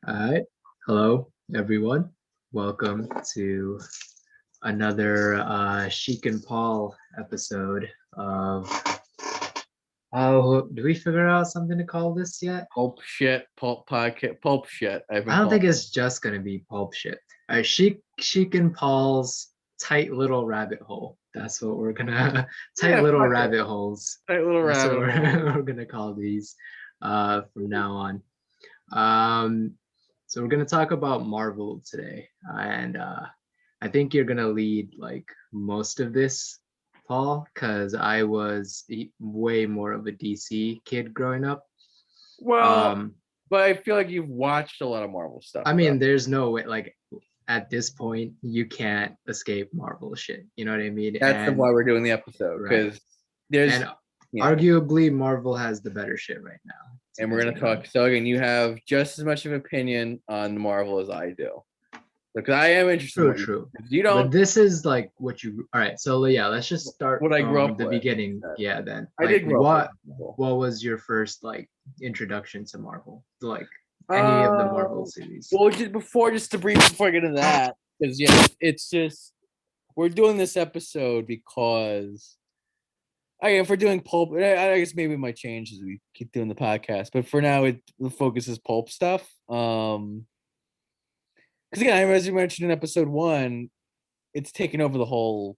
All right. Hello, everyone. Welcome to another Sheik and Paul episode of. Oh, do we figure out something to call this yet? Pulp shit, pulp podcast, pulp shit. I've I been don't think calling. it's just gonna be pulp shit. All right, Sheik and Paul's tight little rabbit hole. That's what we're gonna tight Yeah, little fuck it. rabbit holes. Tight little That's what rabbit hole. we're gonna call these from now on. Um, so we're gonna talk about Marvel today, and I think you're gonna lead like most of this, Paul, because I was way more of a DC kid growing up. Well, Um, but I feel like you've watched a lot of Marvel stuff, I though. mean, there's no way like at this point you can't escape Marvel shit. You know what I mean? That's And why we're doing the episode right, because there's, and yeah, arguably Marvel has the better shit right now. and we're As gonna we talk. know. So again, you have just as much of an opinion on Marvel as I do, because I am interested in True, what you. true. You But don't this is like what you all right, so yeah, let's just start what I grew from up the with. beginning. Yeah, then. I Like did grow up with what Marvel. what was your first like introduction to Marvel? Like any of the Marvel Um, series. well, just to brief before I get into that, because yeah, it's just we're doing this episode because if we're doing pulp, I guess maybe it might change as we keep doing the podcast. But for now, the focus is pulp stuff. Because again, as you mentioned in episode one, it's taken over the whole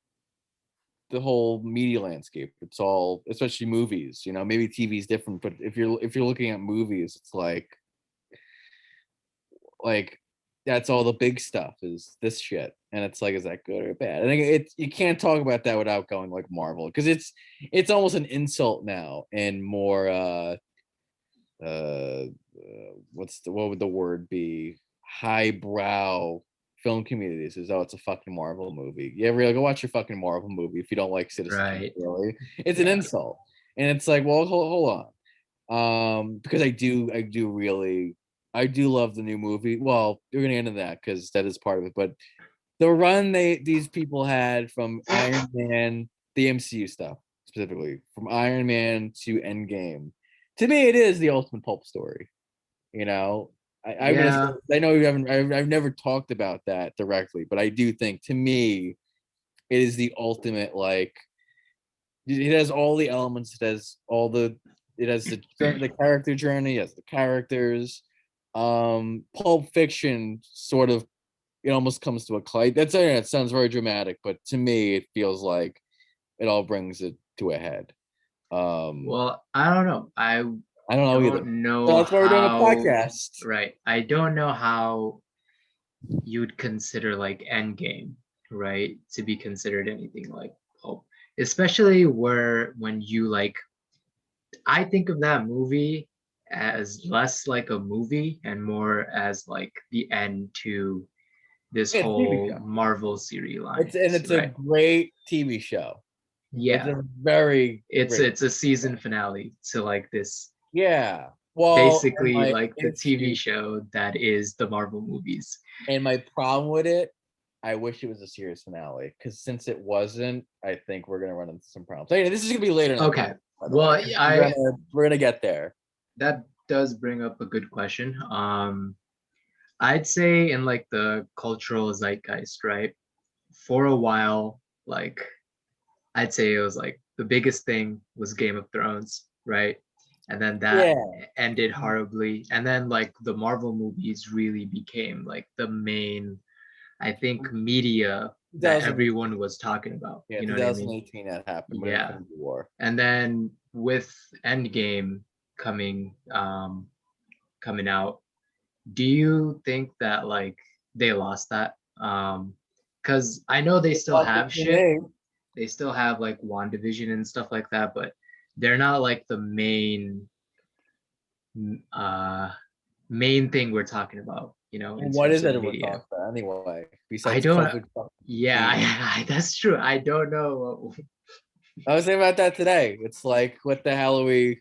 media landscape. It's all, especially movies. You know, maybe TV is different, but if you're looking at movies, it's like that's all the big stuff is this shit, and it's like, is that good or bad? I think you can't talk about that without going like Marvel, because it's almost an insult now, and more uh what would the word be, highbrow film communities is, oh, it's a fucking Marvel movie. Yeah, really, go watch your fucking Marvel movie if you don't like Citizen Kane. Right. Really, it's an Yeah. insult, and it's like, well, hold on, because I do really, I do love the new movie. Well, we're gonna get into that because that is part of it, but the run these people had from Iron Man, the MCU stuff specifically, from Iron Man to Endgame, to me, it is the ultimate pulp story. You know, I'm gonna say, Yeah. I know you haven't, I've never talked about that directly, but I do think, to me, it is the ultimate, like, it has all the elements, it has the character journey, it has the characters. Pulp Fiction sort of, it almost comes to a close. It sounds very dramatic, but to me it feels like it all brings it to a head. um Well, I don't know. I I don't know either, don't so know that's why we're doing a how podcast. right. I don't know how you'd consider like Endgame, right, to be considered anything like pulp. Especially where when you like I think of that movie as less like a movie and more as like the end to this It's a TV whole show. Marvel series It's and lines, it's a right? great TV show. It's Yeah, a very great it's a season show. finale to like this Yeah. Well, and basically my like the TV issue show that is the Marvel movies. and my problem with it, I wish it was a series finale, because since it wasn't, I think we're gonna run into some problems. Anyway, this is gonna be later in the Okay, podcast, by the way. well, We're gonna get there. that does bring up a good question. I'd say in like the cultural zeitgeist, right? For a while, like I'd say it was like the biggest thing was Game of Thrones, right? And then that Yeah. ended horribly. And then like the Marvel movies really became like the main, I think, media that 2018. everyone was talking about. Yeah, You know what I mean? 2018 that happened with Yeah. Infinity War. And then with Endgame coming out, do you think that like they lost that? Because I know they It still lost it have to shit. me. They still have like WandaVision and stuff like that, but they're not like the uh main thing we're talking about, in What terms is of it we're media. talking about anyway? I Besides don't COVID fucking yeah, 19. that's true. I don't know. I was thinking about that today. It's like, what the hell are we?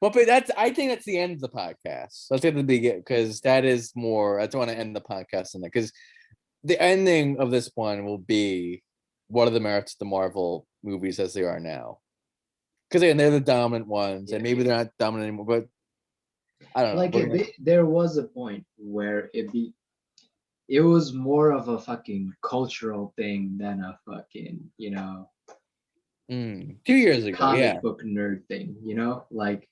But that's, I think that's the end of the podcast. Let's get to the beginning, because that is more. I don't want to end the podcast on that, because the ending of this one will be, what are the merits of the Marvel movies as they are now? Because again, they're the dominant ones, and Yeah, maybe yeah. they're not dominant anymore. But I don't know. Like there was a point where it was more of a fucking cultural thing than a fucking, 2 years ago, yeah. comic book nerd thing, like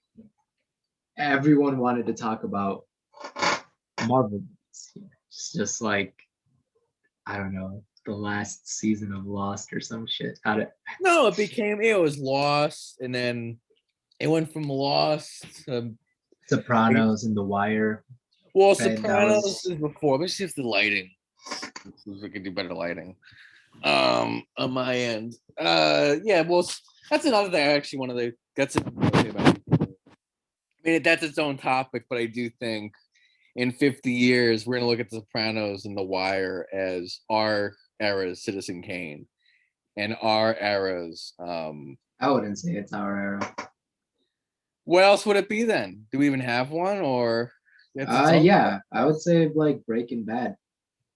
everyone wanted to talk about Marvel movies. It's just like, I don't know, the last season of Lost or some shit. No, it was Lost, and then it went from Lost to Sopranos and The Wire. well, And that Sopranos was- is before. Let's see if the lighting. Let's see if we can do better lighting. On my end. Yeah, well, that's another thing. I actually want to. That's another thing about it. I mean, that's its own topic, but I do think in 50 years we're gonna look at The Sopranos and The Wire as our era's Citizen Kane, and our era's. I wouldn't say it's our era. What else would it be then? Do we even have one, or? Yeah, I would say like Breaking Bad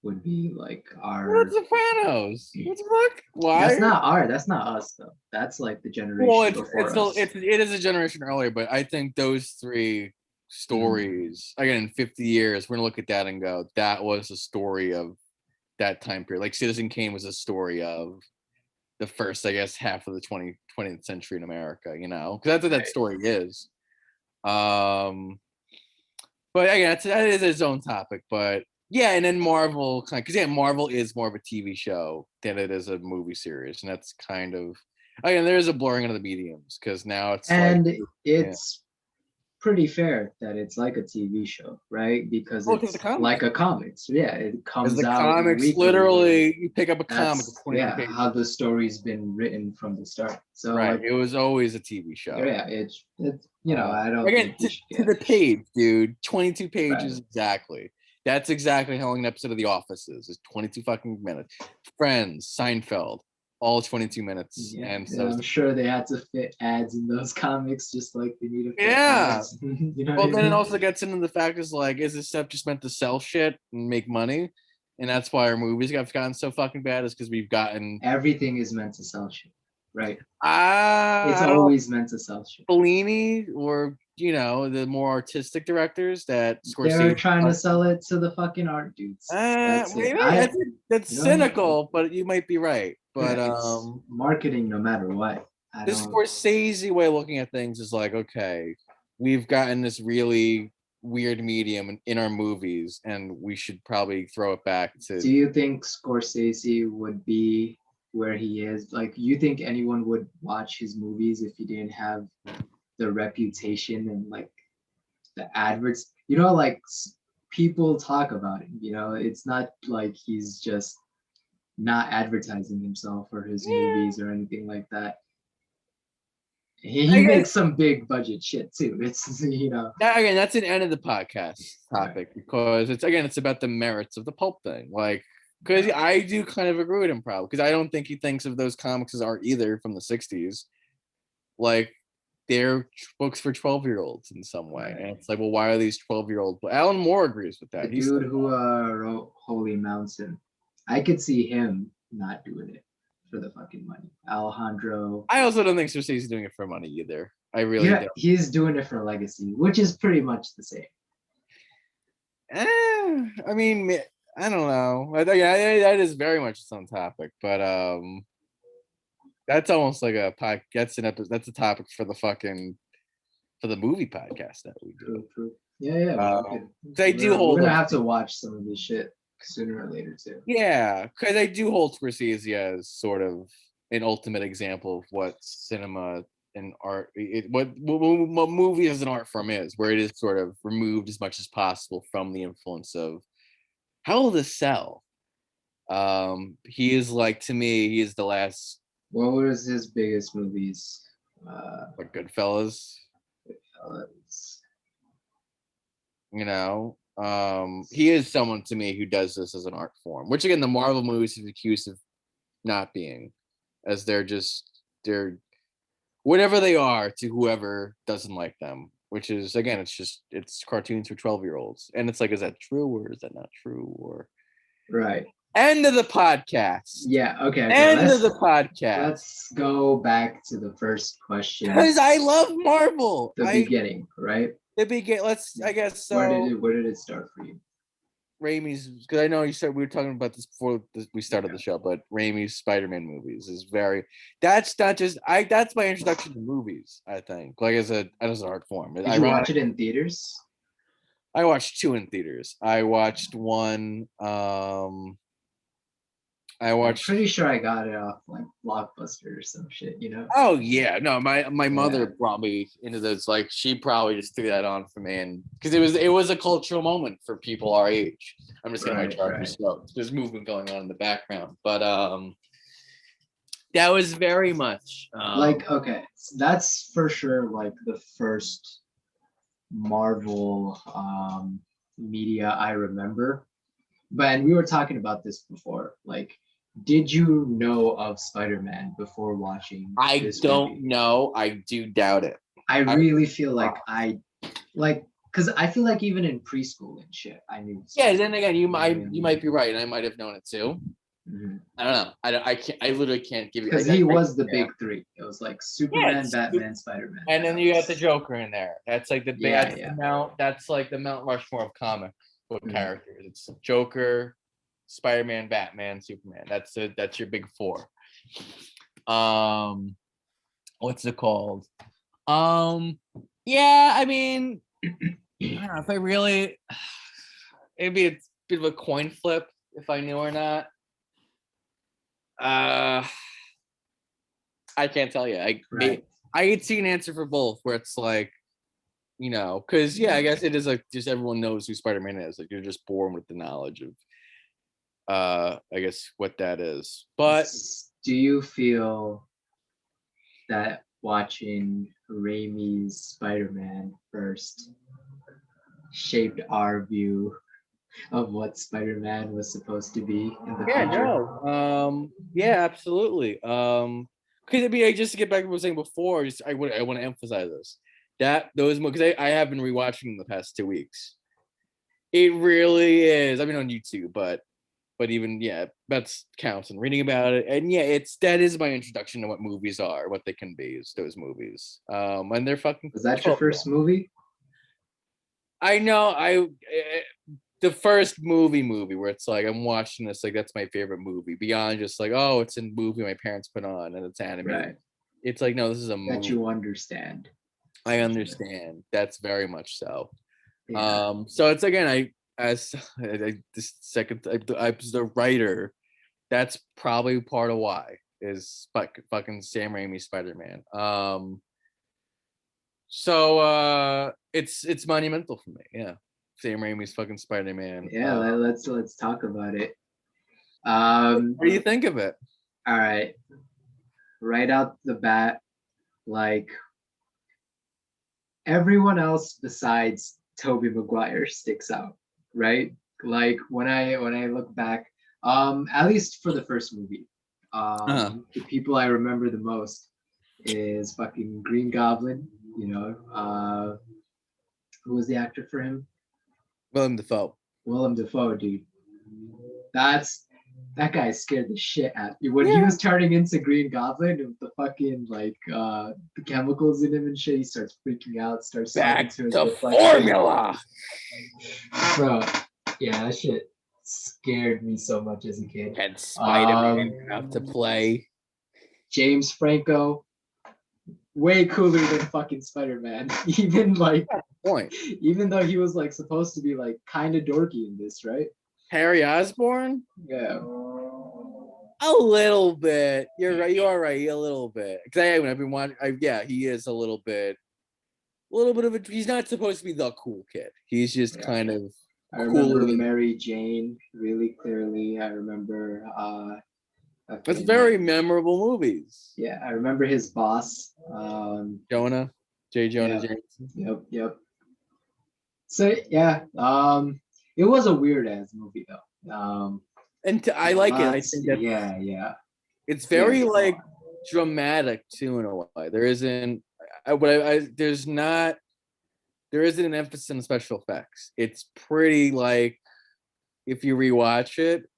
would be like our. What's Sopranos? What the fuck? Why? That's not us though. That's like the generation Well, before us. it is a generation earlier, but I think those three stories, again, in 50 years, we're gonna look at that and go, that was a story of that time period. Like Citizen Kane was a story of the first, I guess, half of the 20th century in America, because that's what that story is. But again, that is its own topic. But yeah, and then Marvel, because Marvel is more of a TV show than it is a movie series, and that's kind of again there is a blurring of the mediums because now it's it's pretty fair that it's like a TV show, right? Because it's like a comics. Yeah, it comes out. Comics weekly. Literally, you pick up a comic. Yeah, how the story's been written from the start. So right, it was always a TV show. Yeah, it's I don't again to the page, dude. 22 pages exactly. That's exactly how long an episode of The Office is. It's 22 fucking minutes. Friends, Seinfeld, all 22 minutes. Yeah, and so I'm sure they had to fit ads in those comics just like they need to fit ads. Well, then it also gets into the fact is like, is this stuff just meant to sell shit and make money? And that's why our movies have gotten so fucking bad is because we've gotten... Everything is meant to sell shit, right? It's always meant to sell shit. Fellini or... the more artistic directors that Scorsese. They're trying to sell it to the fucking art dudes. That's cynical, but you might be right. But it's marketing, no matter what. The Scorsese way of looking at things is like, okay, we've gotten this really weird medium in our movies, and we should probably throw it back to. Do you think Scorsese would be where he is? Like, you think anyone would watch his movies if he didn't have the reputation and like the adverts, like people talk about him, it's not like he's just not advertising himself or his movies or anything like that. He makes some big budget shit too. It's again, that's an end of the podcast topic because it's about the merits of the pulp thing. Like, because I do kind of agree with him probably because I don't think he thinks of those comics as art either from the 60s. Like, they're books for 12-year-olds in some way. And it's like, well, why are these 12-year-olds? Alan Moore agrees with that. The dude who wrote Holy Mountain, I could see him not doing it for the fucking money. Alejandro. I also don't think Scorsese's doing it for money either. I really don't. He's doing it for legacy, which is pretty much the same. I mean, I don't know. That is very much its own topic, but that's almost like that's a topic for the movie podcast that we do. True. Yeah. I do hold. We're gonna have to watch some of this shit sooner or later too. Yeah, because I do hold Scorsese as sort of an ultimate example of what cinema and art, what movie as an art form is, where it is sort of removed as much as possible from the influence of how will this sell. He is like, to me, he is the last. What was his biggest movies? Like Goodfellas. He is someone to me who does this as an art form, which again, the Marvel movies is accused of not being, as they're whatever they are to whoever doesn't like them, which is, again, it's cartoons for 12-year-olds. And it's like, is that true or is that not true? Or right. End of the podcast. Yeah, okay. End of the podcast. Let's go back to the first question. Because I love Marvel. The beginning, right? the begin. Let's, I guess so. Where did it start for you? Raimi's, because I know you said we were talking about this before we started the show, but Raimi's Spider-Man movies is very. That's not just I. That's my introduction to movies. I think, like as an art form. Did you watch it in theaters? I watched two in theaters. I watched one. I I'm watched. pretty sure I got it off like Blockbuster or some shit, you know? Oh yeah, no, my mother Yeah. brought me into this. Like she probably just threw that on for me, and because it was a cultural moment for people our age. I'm just getting my Right, charger right. slow. There's movement going on in the background, but that was very much Like, okay, that's for sure like the first Marvel media I remember. But and we were talking about this before. Like, did you know of Spider-Man before watching I this don't movie? know. I do doubt it. I really feel like I like because I feel like even in preschool and shit, I knew. Yeah, then again, you might Spider-Man. be right, and I might have known it too. Mhm. I don't know. I can't. I literally can't give you. Because he was the yeah. big three. It was like Yeah, Superman, Batman, Spider-Man. and then you got the Joker in there. That's like the big. Yeah, That's yeah. the Mount. That's like the Mount Rushmore of comic book Mhm. characters. It's Joker, Spider-Man, Batman, Superman. That's it. That's your big four. What's it called? Yeah. I mean, I don't know if I really. It'd be a bit of a coin flip if I knew or not. I can't tell you. Right. I could see an answer for both, where it's like, you know, because yeah, I guess it is like just everyone knows who Spider-Man is. Like you're just born with the knowledge of, I guess what that is. But Do you feel that watching Raimi's Spider-Man first shaped our view of what Spider-Man was supposed to be in the yeah, future? no, yeah, absolutely. Because I mean, just to get back to what I was saying before, I want to emphasize this that those because I have been rewatching them the past 2 weeks. It really is. I mean, on YouTube, but even yeah, that's counts and reading about it. And yeah, that is my introduction to what movies are, what they can be, is those movies. And they're fucking. Was that your first movie? I know. The first movie where it's like I'm watching this, like that's my favorite movie. Beyond just like, oh, it's a movie my parents put on and it's animated. Right. It's like, no, this is a That movie. you understand. I understand. That's very much so. Yeah. So it's again, this second, I was the writer. That's probably part of why is fucking Sam Raimi Spider-Man. So it's monumental for me. Yeah, Sam Raimi's fucking Spider-Man. Yeah, let's talk about it. What do you think of it? All right. Right out the bat, like everyone else besides Tobey Maguire sticks out, right? Like when I look back, at least for the first movie, the people I remember the most is fucking Green Goblin. You know, who was the actor for him? Willem Dafoe. Willem Dafoe, dude. That guy scared the shit out of me. When he was turning into Green Goblin with the fucking like the chemicals in him and shit, he starts freaking out, starts Back to his to reflection. formula. Bro, yeah, that shit scared me so much as a kid. And Spider-Man have to play. James Franco, way cooler than fucking Spider-Man. Even like even though he was like supposed to be like kind of dorky in this, right? Harry Osborn? Yeah. A little bit. You're right. You are right. A little bit. Because I've been watching. Yeah, he is a little bit of a. He's not supposed to be the cool kid. He's just kind of. I remember Mary Jane really clearly. I remember. It's very memorable movies. Yeah, I remember his boss. Jonah, J. Jonah Jameson. Yep. So yeah, it was a weird ass movie though. And I like it. I think that yeah. It's very like dramatic too in a way. There isn't. There isn't an emphasis on special effects. It's pretty like if you rewatch it,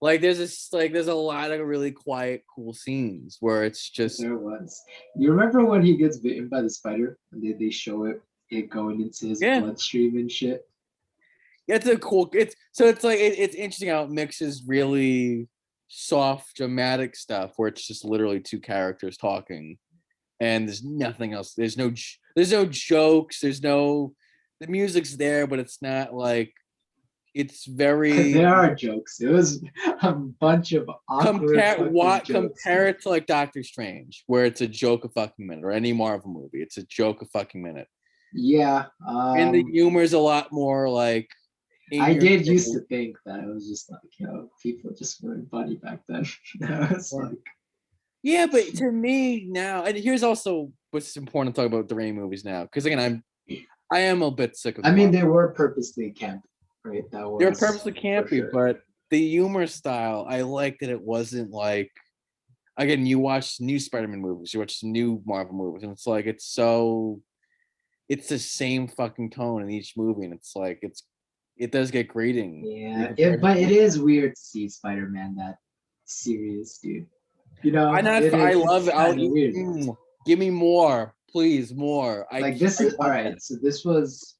like there's a lot of really quiet, cool scenes where it's just. There was. You remember when he gets bitten by the spider and they show it it going into his Yeah. bloodstream and shit. It's a cool. It's like it's interesting how it mixes really soft, dramatic stuff where it's just literally two characters talking, and there's nothing else. There's no jokes. The music's there, but it's not like it's very There are jokes. It was a bunch of awkward fucking jokes. compare it to like Doctor Strange, where it's a joke a fucking minute, or any Marvel movie. It's a joke a fucking minute. Yeah. And the humor is a lot more like I did used to think that it was just like, people just weren't funny back then. It's like, yeah, but to me now, and here's also what's important to talk about the Raimi movies now, because again, I am a bit sick of. I mean, they were purposely campy, right? They're purposely campy, sure. but the humor style, I like that it wasn't like. Again, you watch new Spider-Man movies, you watch new Marvel movies, and it's like it's the same fucking tone in each movie, and it's like it does get grating. Yeah, but it is weird to see Spider-Man that serious, dude. I love it. I'll weird. Give me more, please, more. This is all right. So this was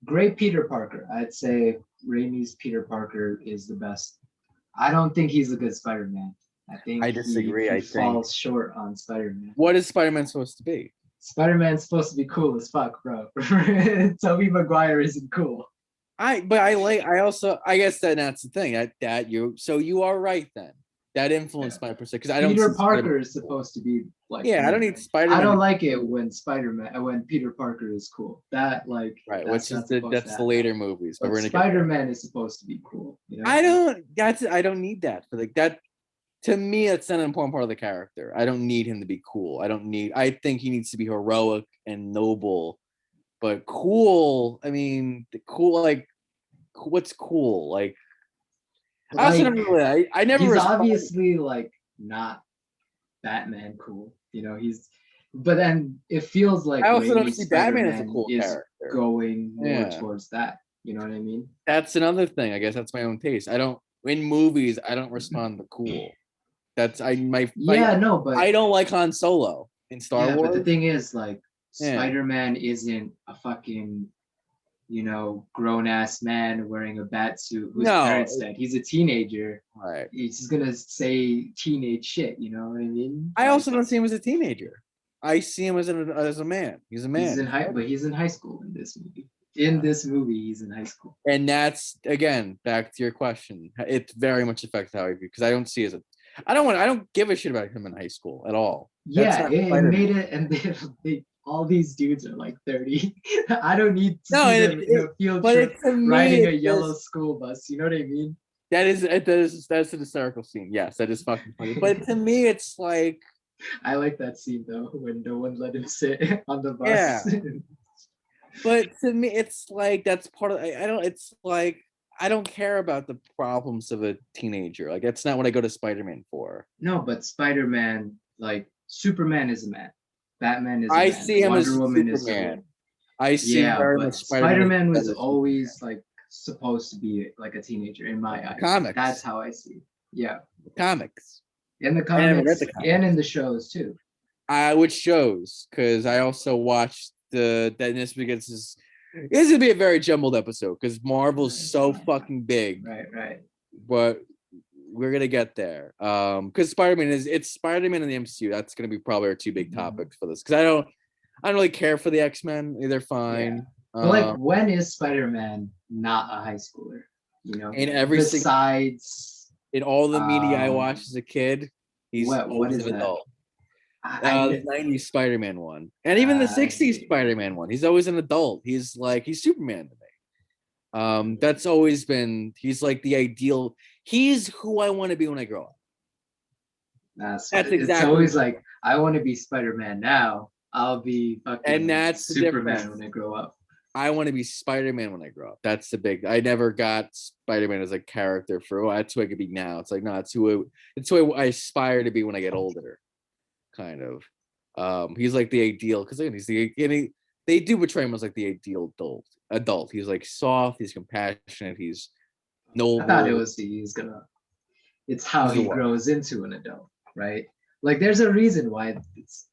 great Peter Parker. I'd say Raimi's Peter Parker is the best. I don't think he's a good Spider-Man. I disagree. He falls short on Spider-Man. What is Spider-Man supposed to be? Spider-Man's supposed to be cool as fuck, bro. Tobey Maguire isn't cool. I guess that's the thing you are right then. That influenced my perception because Peter Parker is supposed to be like. Yeah, I don't need Spider-Man. I don't like it when Peter Parker is cool. That like right, which is that's the later movies. But Spider-Man is supposed to be cool. I don't need that for like that. To me, it's not an important part of the character. I don't need him to be cool. I think he needs to be heroic and noble, but cool. I mean, what's cool? Like I also never really. I never. He's obviously like not Batman cool. But then it feels like I also don't see Batman as a cool character. Going more towards that. You know what I mean? That's another thing. I guess that's my own taste. In movies. I don't respond to cool. But I don't like Han Solo in Star Wars. But the thing is, like, Spider-Man isn't a fucking, grown-ass man wearing a bat suit whose parents died. He's a teenager. Right. He's just gonna say teenage shit, you know what I mean? I also don't see him as a teenager. I see him as a man. He's a man. But he's in high school in this movie. In this movie, he's in high school. And that's, again, back to your question. It very much affects how I view, because I don't see I don't give a shit about him in high school at all. Yeah, it made it, and all these dudes are like 30. I don't need to see them in a field trip riding a yellow school bus. You know what I mean? That's an hysterical scene. Yes, that is fucking funny. But to me, it's like I like that scene though when no one let him sit on the bus. Yeah. But to me, it's like that's part of. It's like I don't care about the problems of a teenager. Like that's not what I go to Spider-Man for. No, but Spider-Man, like Superman is a man. Batman is a man. I see him Wonder as Woman Superman. Is I see very much Spider-Man was always like supposed to be like a teenager in my eyes. Comics. That's how I see it. Yeah. Comics. In the comics and in the shows too. Which shows? Because I also watched this because this would be a very jumbled episode because Marvel's so fucking big. Right. But we're gonna get there. Because it's Spider-Man in the MCU. That's gonna be probably our two big topics for this. Because I don't really care for the X-Men. They're fine. Yeah. But when is Spider-Man not a high schooler? In every in all the media I watched as a kid, he's always an adult. The 90s Spider-Man one. And even the 60s Spider-Man one. He's always an adult. He's Superman to me. That's always been he's like the ideal. He's who I want to be when I grow up. That's exactly. It's always like I want to be Spider-Man now. I'll be fucking and that's Superman when I grow up. I want to be Spider-Man when I grow up. That's the big. I never got Spider-Man as a character that's who I could be now. It's like no, it's who I aspire to be when I get older. Kind of. He's like the ideal because they do portray him as like the ideal adult. He's like soft. He's compassionate. He's noble. I thought it was it's how he grows into an adult, right? Like there's a reason why it's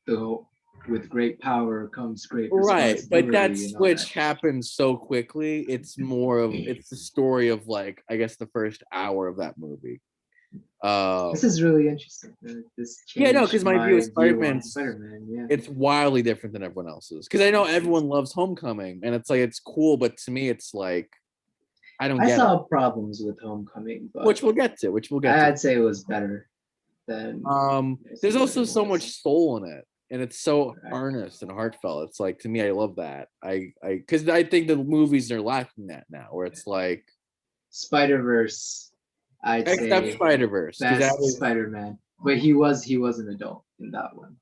with great power comes great Right, but that responsibility and all switch that. happens so quickly. It's the story of like I guess the first hour of that movie. This is really interesting. This Yeah, no, changed because my view of my view on Spider-Man's Spider-Man. Yeah. it's wildly different than everyone else's. Because I know everyone loves Homecoming, and it's like it's cool, but to me, it's like I don't I get it. saw problems with Homecoming, Which but we'll get to. Which we'll get to. I'd say it was better than most There's of the also other so ones. much soul in it, and it's so Right. earnest and heartfelt. It's like to me, I love that. Because I think the movies are lacking that now, where it's like Spider-Verse, I'd except say Spider Verse, because that best is Spider-Man, but he was an adult in that one,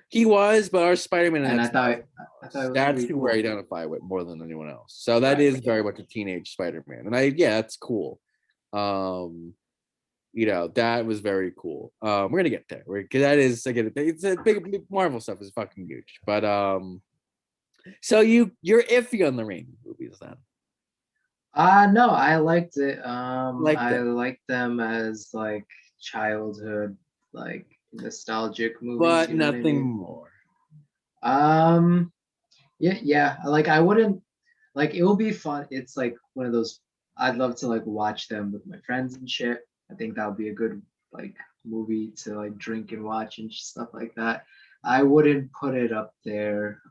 he was, but our Spider Man, and and I thought it was that's pretty who we cool. identify with more than anyone else. So that Right. is very much a teenage Spider Man, and that's cool. Um, that was very cool. We're gonna get there because that is again, it's a big Marvel stuff is fucking huge. But so you're iffy on the Raimi movies then? No, I liked it. Like I that, liked them as like childhood, like nostalgic movies. but You know what I nothing mean? more. Um, yeah, yeah. Like I wouldn't like it will be fun. It's like one of those. I'd love to like watch them with my friends and shit. I think that would be a good like movie to like drink and watch and stuff like that. I wouldn't put it up there.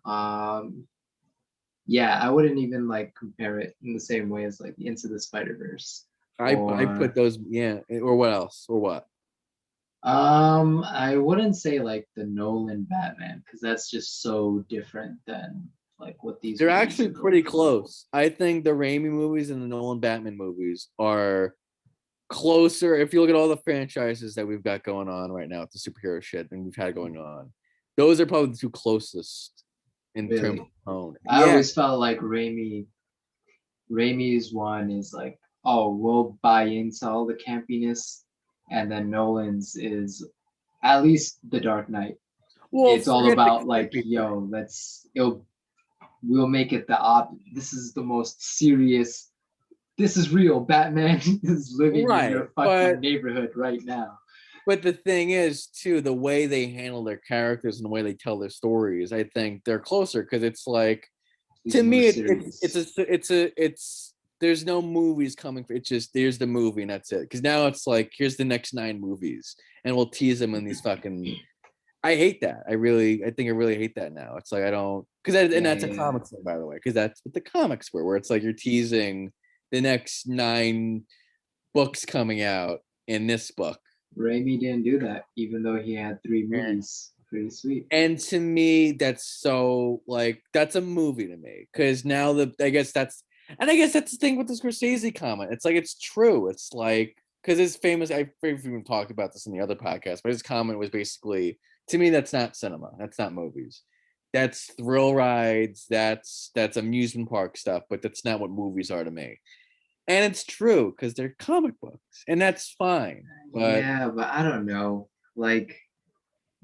Yeah, I wouldn't even like compare it in the same way as like Into the Spider-Verse I put or those or what else or what? I wouldn't say like the Nolan Batman because that's just so different than like what these They're movies actually are going pretty for. close. I think the Raimi movies and the Nolan Batman movies are closer. If you look at all the franchises that we've got going on right now with the superhero shit and we've had going on, those are probably the two closest in terms Really. of tone. I Yeah, always felt like Raimi's one is like, oh, we'll buy into all the campiness, and then Nolan's is at least The Dark Knight. well, It's all forget the about like, campy thing. yo, we'll make it the op. This is the most serious. This is real. Batman is living in Right, your fucking but neighborhood right now. the thing is too the way they handle their characters and the way they tell their stories. I think they're closer because it's like He's to more me serious. it's there's no movies coming for it's just there's the movie and that's it because now it's like here's the next 9 movies and we'll tease them in these fucking I hate that I think I really hate that now it's like I don't because and Yeah, that's a yeah. comics thing by the way because that's what the comics were where it's like you're teasing the next 9 books coming out in this book. Raimi didn't do that, even though he had three movies. Pretty sweet. And to me, that's so like that's a movie to me because now I guess that's the thing with the Scorsese comment. It's like it's true. It's like because his famous. I've even talked about this in the other podcast, but his comment was basically to me that's not cinema. That's not movies. That's thrill rides. That's amusement park stuff. But that's not what movies are to me. And it's true because they're comic books, and that's fine. But Yeah, but I don't know. Like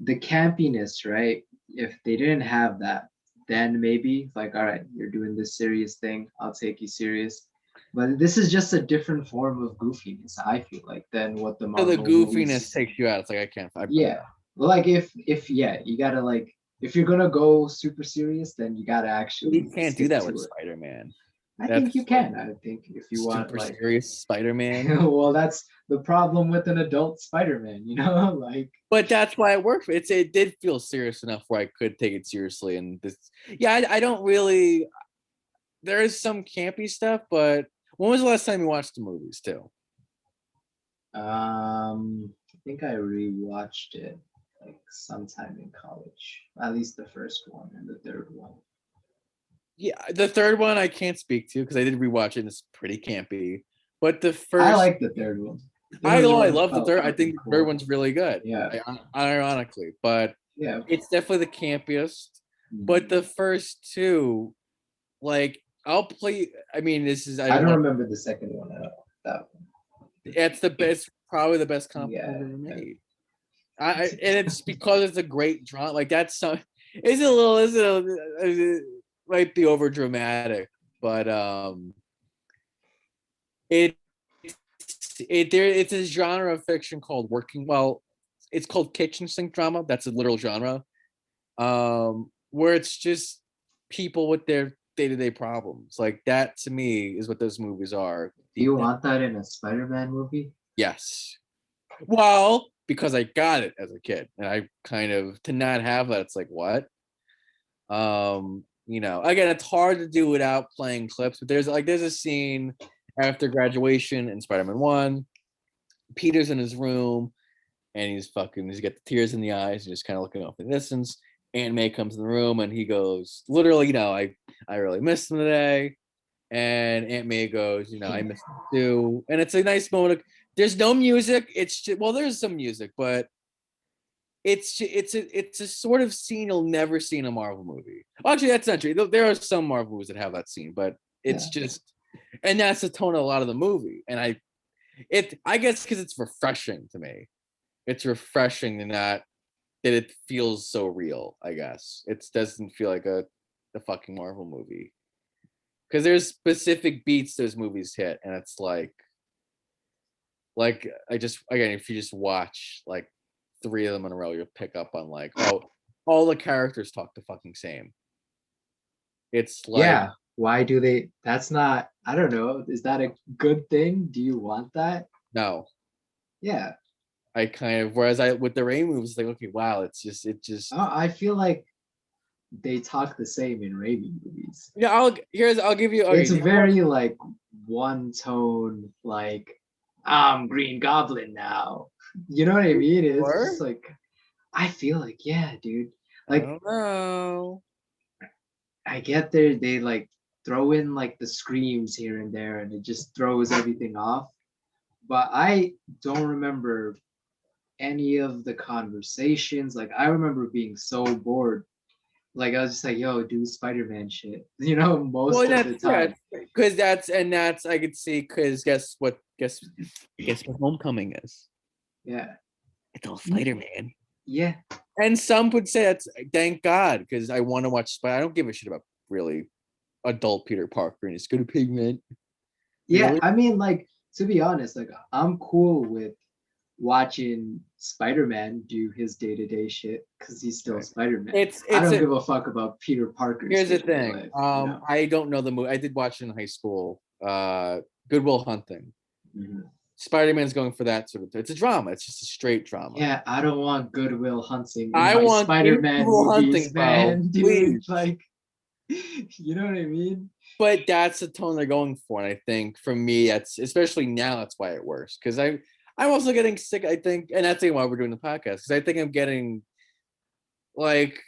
the campiness, right? If they didn't have that, then maybe like, all right, you're doing this serious thing. I'll take you serious. But this is just a different form of goofiness, I feel like, than what the so the Marvel goofiness movies. takes you out. It's like I can't. Yeah. Like if yeah, you gotta like if you're gonna go super serious, then you gotta You actually can't do stick that with to it. Spider-Man. I think you That's like can. I think if you want super like serious Spider-Man. well, that's the problem with an adult Spider-Man, you know? Like But that's why it worked. It did feel serious enough where I could take it seriously. And this, yeah, I don't really. There is some campy stuff, but when was the last time you watched the movies too? I think I rewatched it like sometime in college. At least the first one and the third one. Yeah, the third one I can't speak to because I did rewatch it and it's pretty campy. But the I first, like the third one. The third I one love the felt third. I fucking think the third cool. one's really good. Yeah. Ironically, but Yeah. it's definitely the campiest. But Mm. the first two, like I'll play. I mean, this is I I don't don't want. remember the second one at all. That one. It's the best, probably the best comic movie Yeah. ever made. And it's because it's a great drama. Like that's some. Is it a little? Is it might be over dramatic, but it it's a genre of fiction called working. Well, it's called kitchen sink drama. That's a literal genre. where it's just people with their day-to-day problems. Like that to me is what those movies are. Do you Deep down. want that in a Spider-Man movie? Yes. Well, because I got it as a kid, and I kind of to not have that, it's like what? Again, it's hard to do without playing clips, but there's a scene after graduation in Spider-Man 1. Peter's in his room and he's got the tears in the eyes, and just kind of looking off in the distance. Aunt May comes in the room and he goes, literally, I really missed him today. And Aunt May goes, I missed him too. And it's a nice moment. There's no music. It's just, well, there's some music, but it's a sort of scene you'll never see in a Marvel movie. Actually, that's not true. There are some Marvel movies that have that scene, but it's just, and that's the tone of a lot of the movie. And I guess because it's refreshing to me. It's refreshing in that it feels so real. I guess it doesn't feel like a fucking Marvel movie, because there's specific beats those movies hit, and it's like if you just watch like 3 of them in a row, you'll pick up on like, oh, all the characters talk the fucking same. It's like, Yeah. Why do they? That's not. I don't know. Is that a good thing? Do you want that? no. Yeah. I kind of, whereas with the Raimi movies, like, okay, wow, it just I feel like they talk the same in Raimi movies. yeah. I'll give you. Okay, It's very like one tone, like I'm Green Goblin now. You know what I mean? It's Sure? just like I feel like, yeah, dude. I Like don't know. I get there, they like throw in like the screams here and there, and it just throws everything off. But I don't remember any of the conversations. Like I remember being so bored. Like I was just like, yo, do Spider-Man shit, most of the time. Because that's I could see, because guess what Homecoming is? Yeah. It's all Spider-Man. Yeah. And some would say that's thank God, because I want to watch Spider. I don't give a shit about really adult Peter Parker and his good pigment. Yeah, Really? I mean, like, to be honest, like I'm cool with watching Spider-Man do his day-to-day shit because he's still Right. Spider-Man. I don't give a fuck about Peter Parker's Here's the day-to-day thing. life, I don't know the movie. I did watch it in high school. Good Will Hunting. Mhm. Spider-Man's going for that sort of. It's a drama. It's just a straight drama. Yeah, I don't want Goodwill Hunting in I my want Spider-Man Good Will movies, Hunting, bro. man, dude. Please. Like, you know what I mean? But that's the tone they're going for, and I think for me, that's especially now. That's why it works, because I'm also getting sick. I think, and that's why we're doing the podcast, because I think I'm getting like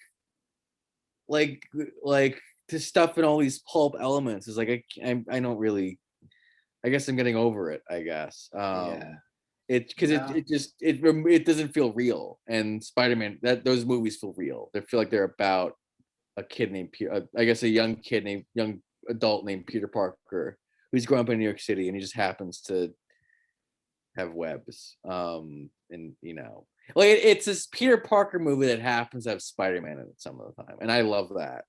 to stuff in all these pulp elements is like I don't really. I guess I'm getting over it. I guess. Yeah. It doesn't feel real, and Spider-Man, that those movies feel real. They feel like they're about a kid named Peter, I guess a young adult named Peter Parker, who's grown up in New York City, and he just happens to have webs. And like it's this Peter Parker movie that happens to have Spider-Man in it some of the time, and I love that.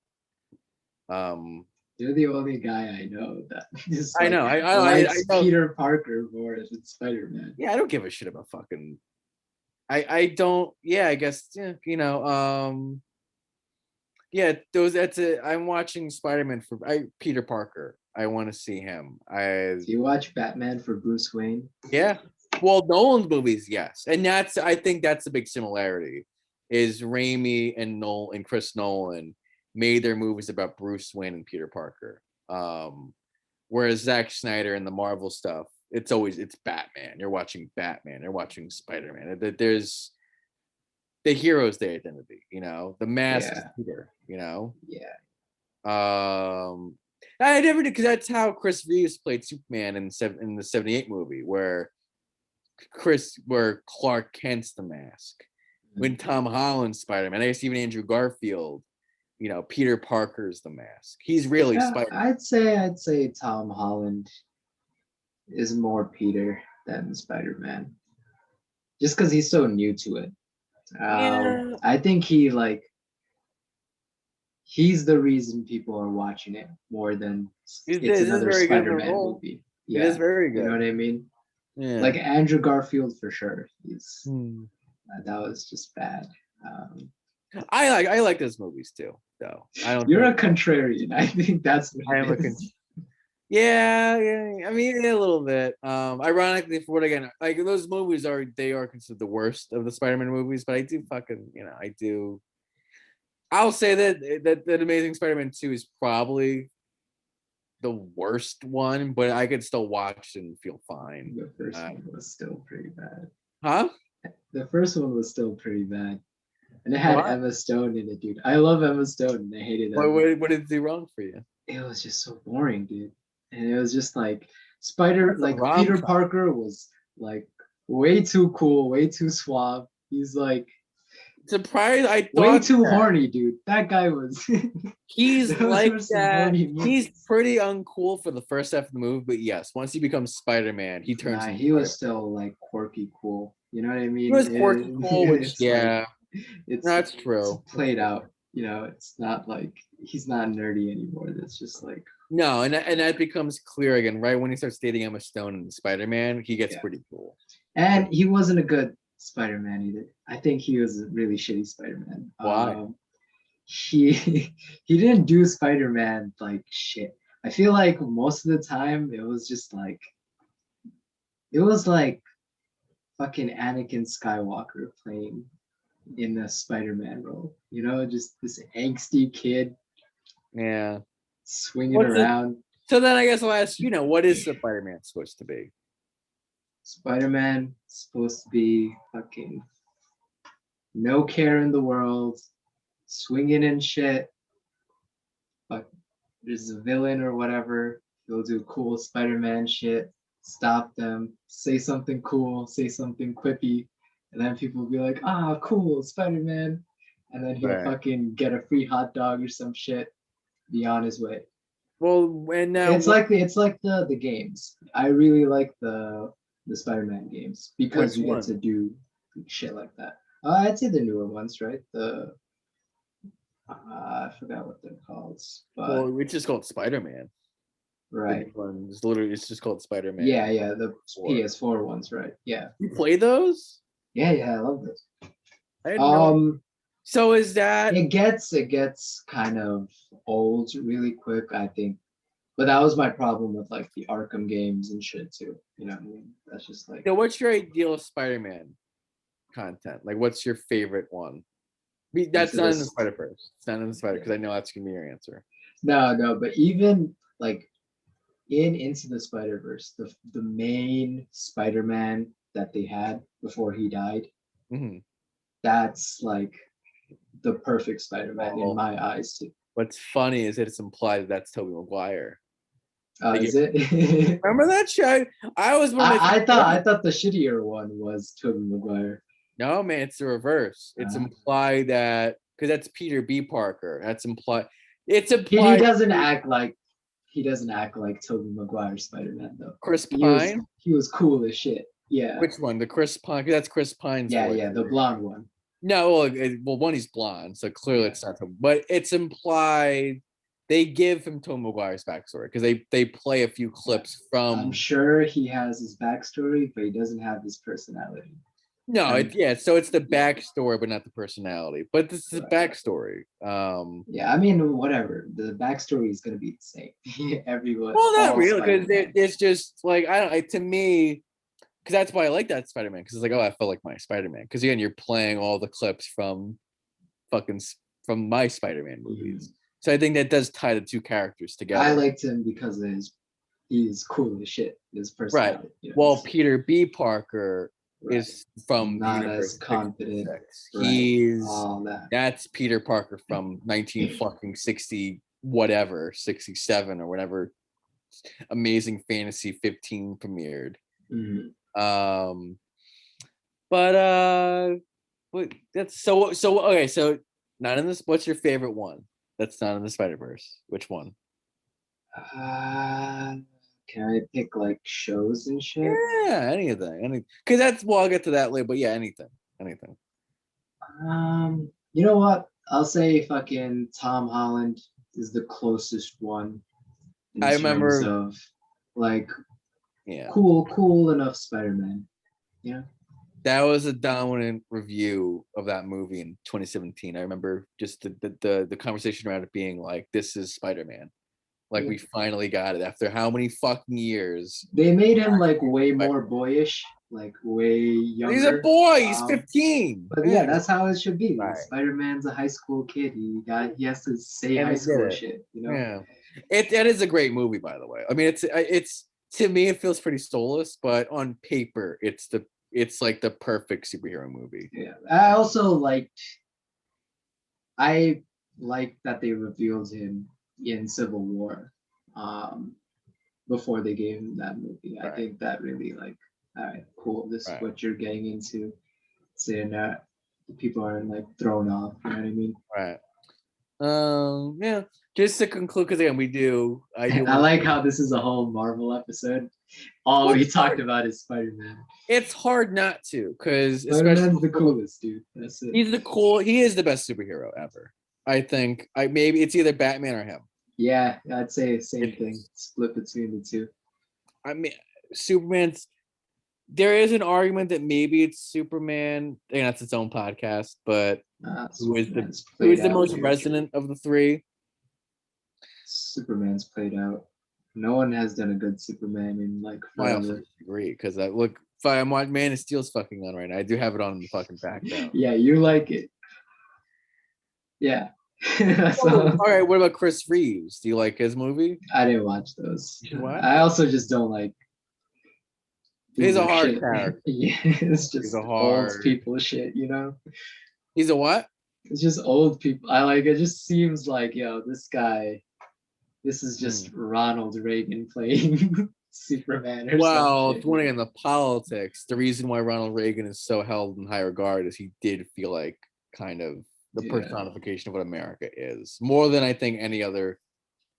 You're the only guy I know that is I like, know. I know. Peter Parker more than Spider-Man. Yeah, I don't give a shit about fucking. I don't. Yeah, I guess. Yeah, yeah, I'm watching Spider-Man for Peter Parker. I want to see him. Do you watch Batman for Bruce Wayne? Yeah. Well, Nolan's movies, yes, and I think that's a big similarity. Is Raimi and Chris Nolan made their movies about Bruce Wayne and Peter Parker. Whereas Zack Snyder and the Marvel stuff, it's Batman. You're watching Batman. You're watching Spider-Man. There's the hero's their identity, the mask is Peter, Yeah. I never did, because that's how Chris Reeves played Superman in the 78 movie, where Clark Kent's the mask. When Tom Holland's Spider-Man, I guess even Andrew Garfield, Peter Parker's the mask. He's really Spider-Man. I'd say Tom Holland is more Peter than Spider-Man, just because he's so new to it. I think he's the reason people are watching it more than it's another Spider-Man movie. Yeah, it is very good. You know what I mean? Yeah. Like Andrew Garfield for sure. That was just bad. I like those movies too, though. I don't. You're a think, contrarian. I think that's what I am a it is. yeah. I mean, yeah, a little bit. Ironically, for what again, like those movies are considered the worst of the Spider-Man movies, but I do fucking, I do. I'll say that Amazing Spider-Man 2 is probably the worst one, but I could still watch and feel fine. The first one was still pretty bad. Huh? The first one was still pretty bad. And it had What? Emma Stone in it, dude. I love Emma Stone and I hated that. What did it do wrong for you? It was just so boring, dude. And it was just like That's a Peter rom-com. Parker was like way too cool, way too suave. He's like Surprised I way thought too that. horny, dude. That guy was. He's Those like were some that. horny He's movies. pretty uncool for the first half of the movie, but yes, once he becomes Spider-Man, he turns Nah, into he was Spider-Man. still like quirky cool. You know what I He mean? was quirky cool, which It's like yeah, it's that's it's true. played out. You know, it's not like he's not nerdy anymore. It's just like No, and that becomes clear again, right? When he starts dating Emma Stone and Spider-Man, he gets yeah. pretty cool. And he wasn't a good Spider-Man either. I think he was a really shitty Spider-Man. Why? He he didn't do Spider-Man like shit. I feel like most of the time it was like fucking Anakin Skywalker playing in the Spider-Man role. You know, just this angsty kid Yeah. swinging What's it? around. So then I guess I'll ask, what is Spider-Man supposed to be? Spider-Man supposed to be fucking no care in the world, swinging and shit. But there's a villain or whatever. He'll do cool Spider-Man shit, stop them, say something cool, say something quippy, and then people will be like, ah, cool, Spider-Man. And then he'll Right. fucking get a free hot dog or some shit, be on his way. Well, when It's like the games. I really like the Spider-Man games because which you get to one? do shit like that. I'd say the newer ones, right? I forgot what they're called, but Well, it's just called Spider-Man. The new right. one is literally it's just called Yeah, Spider-Man. yeah, the 4. PS4 ones, right? Yeah, You play those? yeah, I love this. I had no. Um, So is that it gets kind of old really quick, I think. But that was my problem with like the Arkham games and shit too. You know what I mean? That's just like so? What's your ideal Spider-Man content? Like, what's your favorite one? That's into not in the this. Spider-Verse. It's not in the Spider because I know that's gonna be your answer. No, but even like in Into the Spider Verse, the main Spider Man that they had before he died, Hmm. that's like the perfect Spider Man in Well, my eyes too. what's funny is that it's implied that that's Tobey Maguire. Like, Is it? remember that show? I was one of my I thought the shittier one was Tobey Maguire. No, man, it's the reverse. It's Uh, implied that because that's Peter B. Parker. That's implied. It's he implied doesn't act like Tobey Maguire Spider Man though. Chris Pine. He was cool as shit. Yeah, Which one? The Chris Pine. That's Chris Pine's voice. yeah, the blonde one. No, well, one he's blonde, so clearly Yeah. it's not Tom. But it's implied they give him Tom Maguire's backstory because they play a few clips I'm from. sure he has his backstory, but he doesn't have his personality. No, I'm- yeah. So it's the backstory, but not the personality. But this is the Right. backstory. Yeah, I mean, whatever. The backstory is gonna be the same. Everyone. Well, not all really, because Spider-Man. it's just like I don't. To me, because that's why I like that Spider-Man. Because it's like, oh, I felt like my Spider-Man. Because again, you're playing all the clips from fucking from my Spider-Man movies. So I think that does tie the two characters together. I liked him because of he's cool as shit. His Right. personality. You know, Well, Peter B. Parker right. is from the Not universe as confident. 66. Right. He's All that. that's Peter Parker from 1960 whatever 67 or whatever Amazing Fantasy 15 premiered. Mhm. But that's so okay. So not in this. What's your favorite one? That's not in the Spider-Verse. Which one? Can I pick like shows and shit? Yeah, anything. Because that's I'll get to that later. But yeah, anything. You know what? I'll say fucking Tom Holland is the closest one in I terms remember. of like Yeah. cool enough Spider-Man. Yeah. That was a dominant review of that movie in 2017. I remember just the conversation around it being like, "This is Spider-Man. Like we finally got it after how many fucking years?" They made him like way more boyish, like way He's a younger. boy. He's 15. But yeah, Yeah, that's how it should be. right. Spider-Man's a high school kid. He has to say And high they did school it. shit, you know? Yeah, it is a great movie, by the way. I mean, it's to me it feels pretty soulless, but on paper, it's like the perfect superhero movie. Yeah. I like that they revealed him in Civil War, um, before they gave him that movie. I Right. think that really like, all right, cool. This is Right. what you're getting into. So that people aren't like thrown off. You know what I mean? Right. Yeah. Just to conclude, because again, I do. I like how this is a whole Marvel episode. All Well, we it's talked hard. about is Spider-Man. It's hard not to, because Spider-Man's especially the coolest, dude. That's it. he is the best superhero ever. I think maybe it's either Batman or him. Yeah, I'd say same thing. Split between the two. I mean, Superman's. There is an argument that maybe it's Superman, and that's its own podcast, but who is the most dude. resonant of the three? Superman's played out. No one has done a good Superman in like I also forever. disagree because I look. I'm watching Man of Steel's fucking on right now. I do have it on the fucking background. Yeah, you like it. Yeah. All right. What about Chris Reeves? Do you like his movie? I didn't watch those. What? I also just don't like. He's a hard shit. character. Yeah, it's just He's a old hard. people shit, you know. He's a what? It's just old people. I like it. Just seems like, yo, this guy. This is just Ronald Reagan playing Superman or Well, something. when again, the politics, the reason why Ronald Reagan is so held in high regard is he did feel like kind of the personification of what America is, more than I think any other,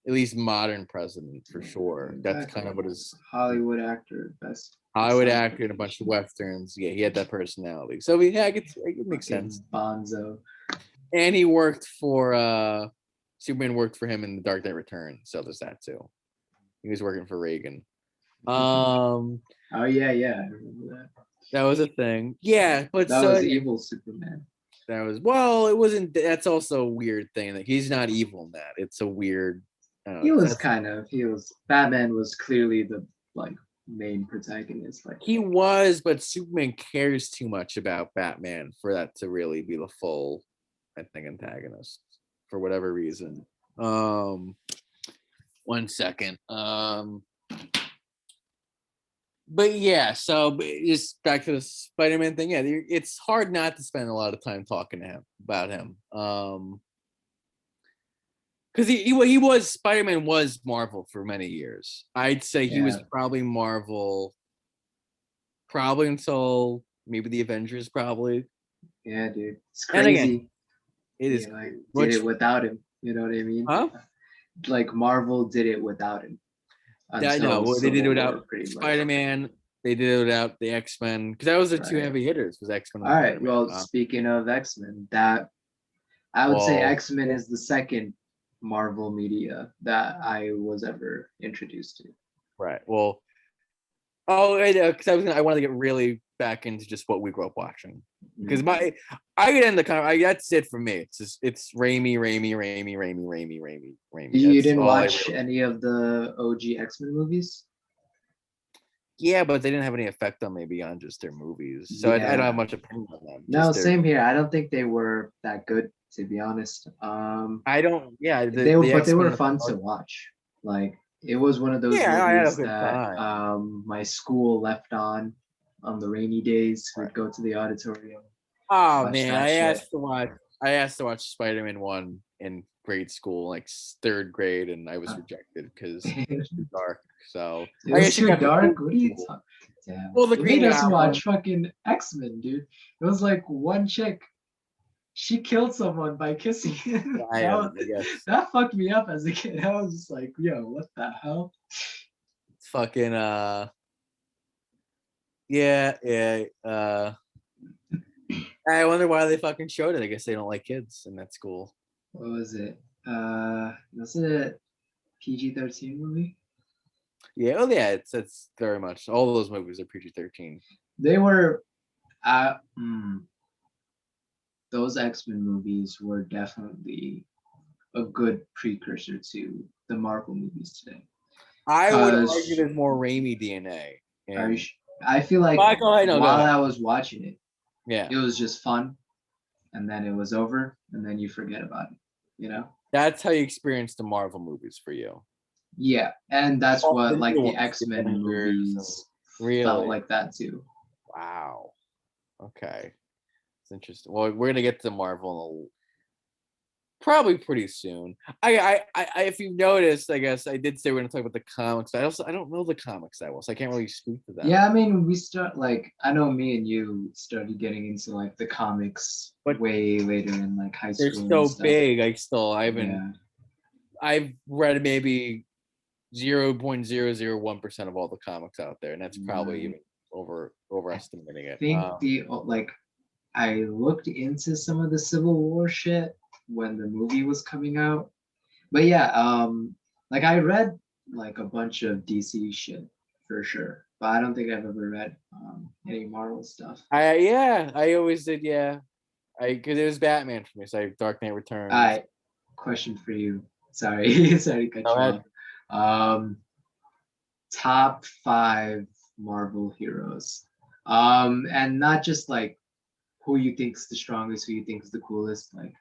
at least modern president for sure. That's kind of what his Hollywood actor, best Hollywood actor in a bunch of westerns. Yeah, he had that personality. So yeah, it makes sense. Bonzo. And he worked for Superman worked for him in The Dark Knight Returns, so there's that too. He was working for Reagan. Oh yeah, I remember that. That was a thing. Yeah, but that was evil Superman. That was it wasn't. That's also a weird thing. Like he's not evil in that. It's a weird. He was kind of. Batman was clearly the like main protagonist. Like he was, but Superman cares too much about Batman for that to really be the full, I think, antagonist for whatever reason. 1 second. But yeah, so just back to the Spider-Man thing. Yeah, it's hard not to spend a lot of time talking to him about him. Because he was Spider-Man was Marvel for many years. I'd say he was probably Marvel, probably until maybe the Avengers, probably. Yeah, dude, it's crazy. And again, it is like did it without him. You know what I mean? Huh? Like Marvel did it without him. I know they did it without Spider-Man. They did it without the X-Men because that was the two heavy hitters. Was X-Men? All right. Well, speaking of X-Men, that I would say X-Men is the second Marvel media that I was ever introduced to. Right. Well, because I wanted to get really back into just what we grew up watching because I get into that's it for me. It's Raimi. You didn't watch any of the OG X-Men movies? Yeah, but they didn't have any effect on me beyond just their movies, so I don't have much opinion on them. No, same here. I don't think they were that good, to be honest. I don't. Yeah, they were fun to watch. Like it was one of those movies that my school left on the rainy days. We'd go to the auditorium. Oh man, I asked to watch Spider-Man 1 in grade school, like 3rd grade, and I was rejected because it was too dark. So it was too dark. What are you talking? Damn. Well, the made us watch fucking X-Men, dude. It was like one chick. She killed someone by kissing him. That fucked me up as a kid. I was just like, yo, what the hell? It's fucking I wonder why they fucking showed it. I guess they don't like kids in that school. What was it? Was it PG-13 movie? Yeah, it's very much all those movies are PG-13. They were. I, those X-Men movies were definitely a good precursor to the Marvel movies today. I would argue Cause there's more Raimi DNA. are you And I feel like go ahead, no, go while ahead. I was watching it, Yeah, it was just fun, and then it was over, and then you forget about it, you know? that's how you experience the Marvel movies for you. Yeah, and that's All the what like new the ones, the X-Men Avengers, and movies felt really, like that too. wow. Okay, it's interesting. Well, we're gonna get to Marvel probably pretty soon. If you noticed, I guess I did say we're gonna talk about the comics. I don't know the comics that well, so I can't really speak to them. Yeah, I mean, we start like I know me and you started getting into like the comics But way later in like high they're school and so stuff. big. I haven't. Yeah. I've read maybe 0.001% of all the comics out there, and that's probably Right. even overestimating I it. think the like I looked into some of the Civil War shit when the movie was coming out. But yeah, like I read like a bunch of DC shit for sure. But I don't think I've ever read any Marvel stuff. I always did. Yeah, I because it was Batman for me. So I have Dark Knight Returns. I question for you. Sorry, sorry to cut Go you ahead. off. Um, top five Marvel heroes. And not just like who you think's the strongest, who you think is the coolest, like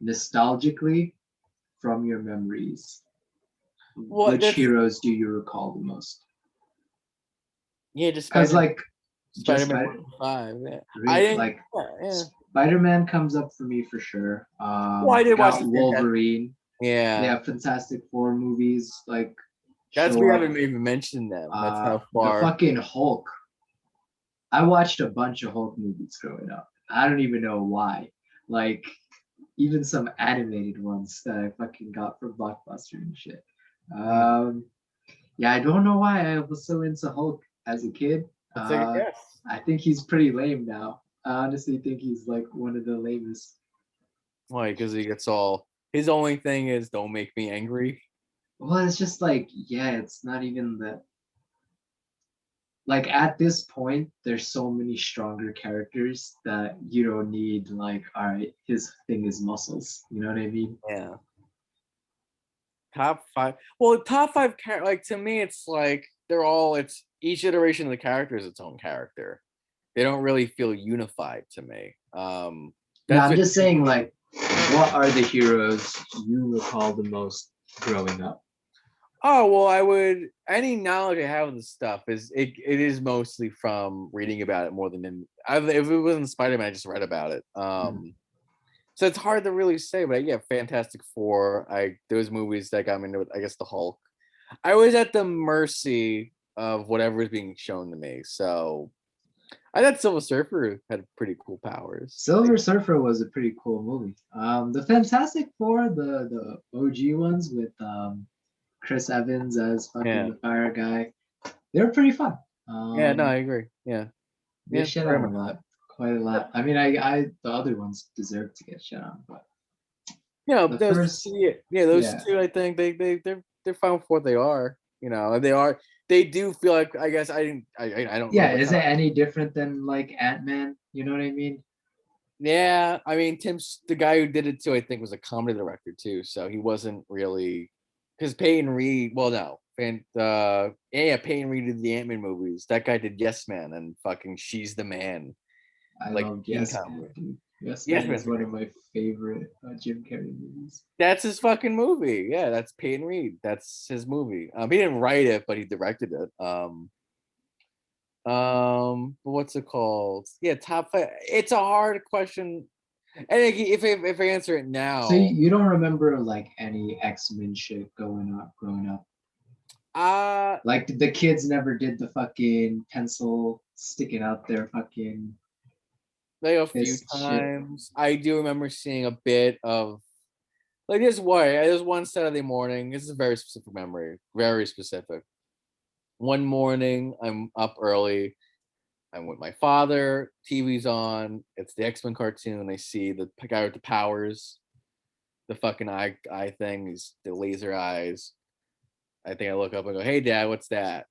nostalgically from your memories. Well, Which that's heroes do you recall the most? yeah, just Because like just Spider-Man 1 to 5. Yeah, I really didn't. like Yeah. Spider-Man comes up for me for sure. Well, I did watch Got the Fantastic. Wolverine. They Yeah, have Fantastic Four movies like that's show we up. haven't even mentioned them. That's how The far. fucking Hulk. I watched a bunch of Hulk movies growing up. I don't even know why. Like even some animated ones that I fucking got from Blockbuster and shit. Mm, Um, yeah, I don't know why I was so into Hulk as a kid. let's take a guess. I think he's pretty lame now. I honestly think he's like one of the lamest. Why? Because he gets all. His only thing is don't make me angry. Well, it's just like, yeah, it's not even that. Like at this point, there's so many stronger characters that you don't need like, all right, his thing is muscles. You know what I mean? Yeah. Top five. Well, top five like to me, it's like they're all. It's each iteration of the character is its own character. They don't really feel unified to me. No, That's I'm what. just saying like, what are the heroes you recall the most growing up? Oh well, I would. Any knowledge I have of the stuff is it is mostly from reading about it more than if it wasn't Spider Man, I just read about it. Hmm. So it's hard to really say, but yeah, Fantastic Four. Those movies that got me into it. I guess the Hulk. I was at the mercy of whatever was being shown to me. So I thought Silver Surfer had pretty cool powers. Silver Surfer was a pretty cool movie. The Fantastic Four, the OG ones with Chris Evans as fucking Yeah, the fire guy, they were pretty fun. yeah, no, I agree. Yeah, They yeah, shit very on a much. lot, quite a lot. I mean, the other ones deserve to get shit on, but the first, Those yeah, two. I think they're fine with what they are. They are. They do feel like. I guess I didn't. I don't know yeah. the Is it comic. any different than like Ant-Man? You know what I mean? Yeah, I mean, the guy who did it too, I think, was a comedy director too. So he wasn't really because Peyton Reed. Well, no, Peyton Reed did the Ant Man movies. That guy did Yes Man and fucking She's the Man, I like love teen Yes Man, comedy. dude. Yes Yes Man Man's is a one great of my favorite Jim Carrey movies. That's his fucking movie. Yeah, that's Peyton Reed. That's his movie. He didn't write it, but he directed it. What's it called? Yeah, top five. It's a hard question, and if I answer it So now, you don't remember like any X-Men shit going up growing up? uh, Like the kids never did the fucking pencil sticking out their fucking like a few fist shit. times, I do remember seeing a bit of like there's one Saturday morning. This is a very specific memory, very specific. One morning, I'm up early. I'm with my father. TV's on. It's the X Men cartoon. I see the guy with the powers, the fucking eye thing. He's the laser eyes. I think I look up and go, "Hey, Dad, what's that?"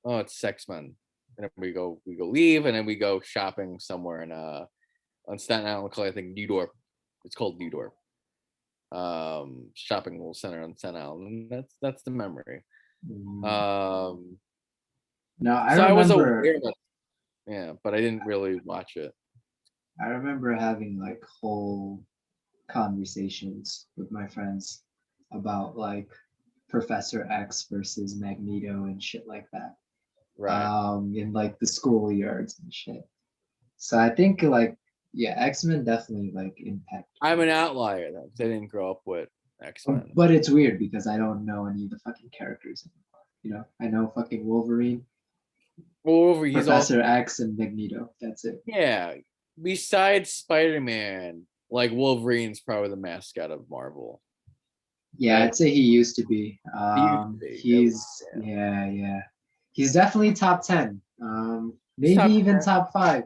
Oh, it's X Men. and then we go leave, and then we go shopping somewhere in on Staten Island called, I think, New Dorp. It's called New Dorp. Shopping little center on Staten Island. And that's the memory. Mm. No, I So I was remember. aware of it. Yeah, but I didn't really watch it. I remember having like whole conversations with my friends about like Professor X versus Magneto and shit like that. Right. In like the schoolyards and shit. So I think like yeah, X-Men definitely like impact. I'm an outlier though, because I didn't grow up with X-Men. But it's weird because I don't know any of the fucking characters anymore. You know, I know fucking Wolverine, Moreover, he's also Professor X, and Magneto. That's it. yeah. Besides Spider-Man, like Wolverine's probably the mascot of Marvel. Yeah, Right. I'd say he used to be. He used to be, He's yeah. yeah. He's definitely top 10. He's Maybe top even 10. top 5.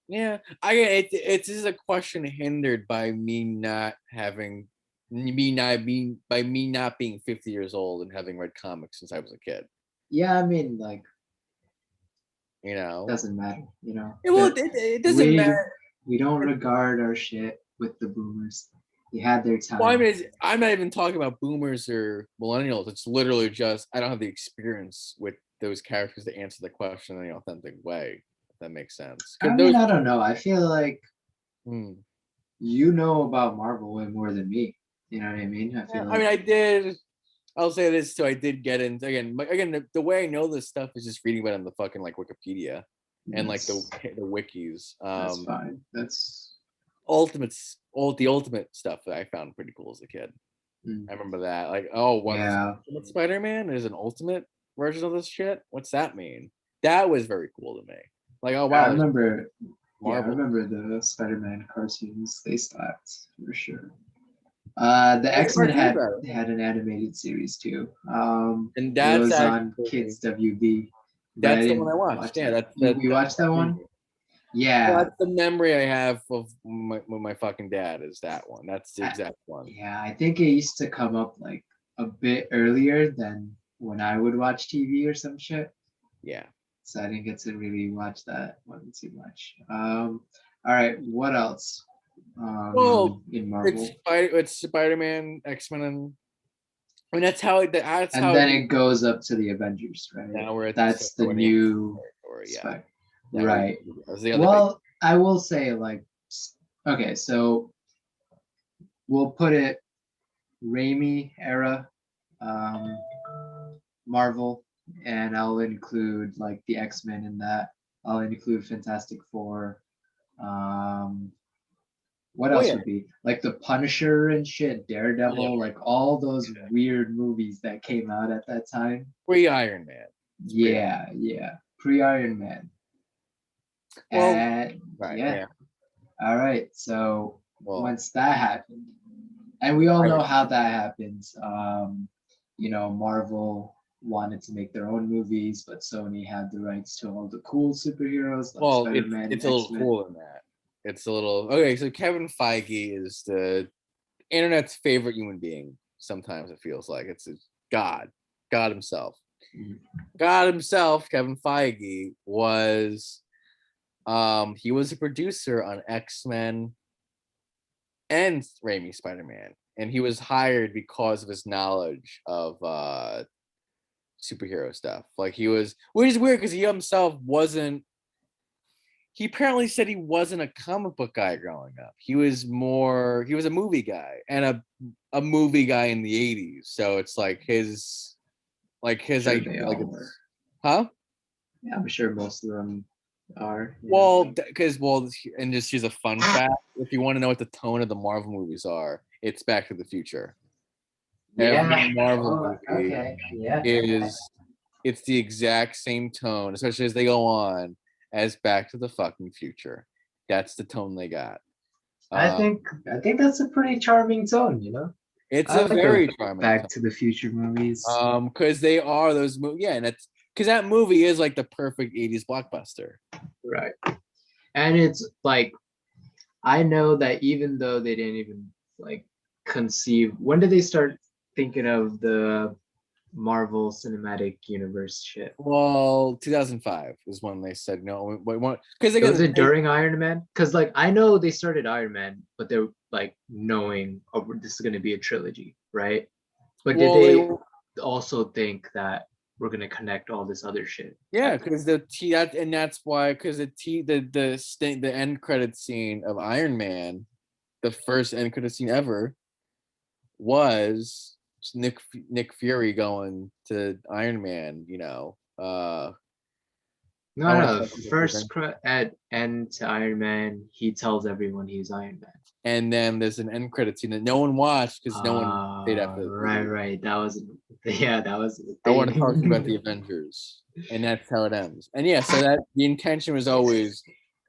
Yeah, it is a question hindered by me not being 50 years old and having read comics since I was a kid. Yeah, I mean, like, You know, doesn't matter, you know. well, it doesn't matter. We don't regard our shit with the boomers. They had their time. Well, I mean, I'm not even talking about boomers or millennials. It's literally just I don't have the experience with those characters to answer the question in an authentic way. If that makes sense. I mean, I don't know. I feel like Hmm. you know about Marvel way more than me. You know what I mean? I feel Yeah, like I mean, I did. I'll say this too. I did get into again. The way I know this stuff is just reading about it on the fucking like Wikipedia and like the wikis. that's fine. That's The ultimate stuff that I found pretty cool as a kid. I remember that. Like, oh, what is Ultimate Spider-Man? There's an ultimate version of this shit. What's that mean? That was very cool to me. Like, oh wow, I remember. Marvel. Yeah, I remember the Spider-Man cartoons. They slapped for sure. The X-Men had an animated series too. And it was on Kids WB. That's the one I watched. Yeah, you watched that one. Yeah, well, that's the memory I have of my fucking dad. Is that one? That's the exact one. Yeah, I think it used to come up like a bit earlier than when I would watch TV or some shit. Yeah. So I didn't get to really watch that one too much. All right, what else? Well, in Marvel, it's Spider-Man, X-Men, and I mean that's how then it goes up to the Avengers, right? Now that's the new yeah. Right. Well, I will say like, okay, so we'll put it Raimi era, Marvel, and I'll include like the X-Men in that. I'll include Fantastic Four. What else would be like the Punisher and shit, Daredevil, like all those weird movies that came out at that time. Pre-Iron Man. Yeah, pre-Iron Man. Well, All right. So once that happened, and we all know how that happens. Marvel wanted to make their own movies, but Sony had the rights to all the cool superheroes like Spider-Man. It's a little cool in that. It's a little okay. So Kevin Feige is the internet's favorite human being. Sometimes it feels like it's God himself. God himself, Kevin Feige, was he was a producer on X-Men and Raimi Spider-Man, and he was hired because of his knowledge of superhero stuff. Like he was, which is weird because he himself wasn't. He apparently said he wasn't a comic book guy growing up. He was a movie guy and a movie guy in the 80s. So it's like his idea. Like huh? Yeah, I'm sure most of them are. Well, because and just here's a fun fact: if you want to know what the tone of the Marvel movies are, it's Back to the Future. Every Marvel movie it's the exact same tone, especially as they go on, as Back to the fucking Future. That's the tone they got. I think that's a pretty charming tone, It's a very charming Back to the Future movies. Because they are those movies, and it's because that movie is like the perfect 80s blockbuster. Right. And it's like I know that even though they didn't even like conceive, when did they start thinking of the Marvel Cinematic Universe shit. Well, 2005 is when they said no. Because again, Was it during Iron Man? Because like I know they started Iron Man, but they're like knowing, oh, this is gonna be a trilogy, right? But did well, they they also think that we're gonna connect all this other shit? yeah, because and that's why because the end credit scene of Iron Man, the first end credit scene ever, was Nick Fury going to Iron Man. I No, want no. to First at end to Iron Man, he tells everyone he's Iron Man. and then there's an end credit scene that no one watched because no one stayed after the Right, movie. right. That was yeah, that was the I want to talk thing. about the Avengers, and that's how it ends. And yeah, so that the intention was always,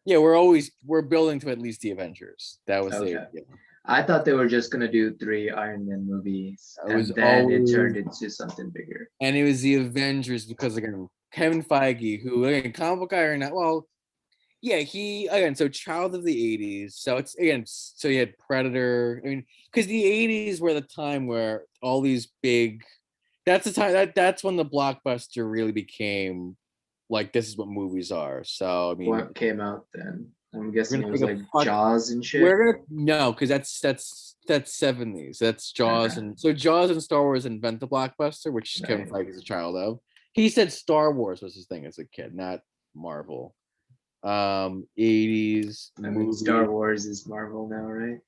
yeah, we're building to at least the Avengers. That was Okay. the idea. I thought they were just gonna do 3 Iron Man movies, It was and then it always, turned into something bigger. and it was the Avengers because again, Kevin Feige, who again, comic book guy or not, well, yeah, he again, so child of the '80s. So it's again, so you had Predator. I mean, because the '80s were the time where all these big. That's the time that's when the blockbuster really became like this is what movies are. So I mean, What came out then? I'm we're guessing gonna it was take a like fuck. Jaws and shit. We're gonna no, because that's '70s. That's Jaws Okay. and so Jaws and Star Wars invent the blockbuster, which Kevin Right. Feige is a child of. He said Star Wars was his thing as a kid, not Marvel. 80s I mean, movie. Star Wars is Marvel now, right?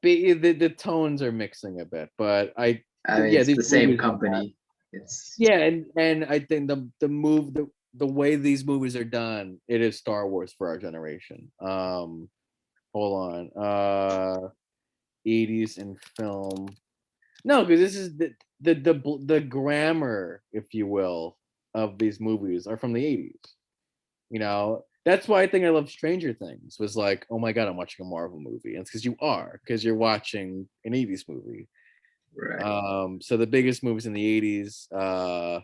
The tones are mixing a bit, but I mean, yeah, it's these the same movies are not. company. It's Yeah, and I think the way these movies are done, it is Star Wars for our generation. Hold on. 80s in film. No, because this is the grammar, if you will, of these movies are from the 80s. That's why I think I love Stranger Things. Was like, oh my god, I'm watching a Marvel movie. And it's because you're watching an 80s movie. right. So the biggest movies in the 80s,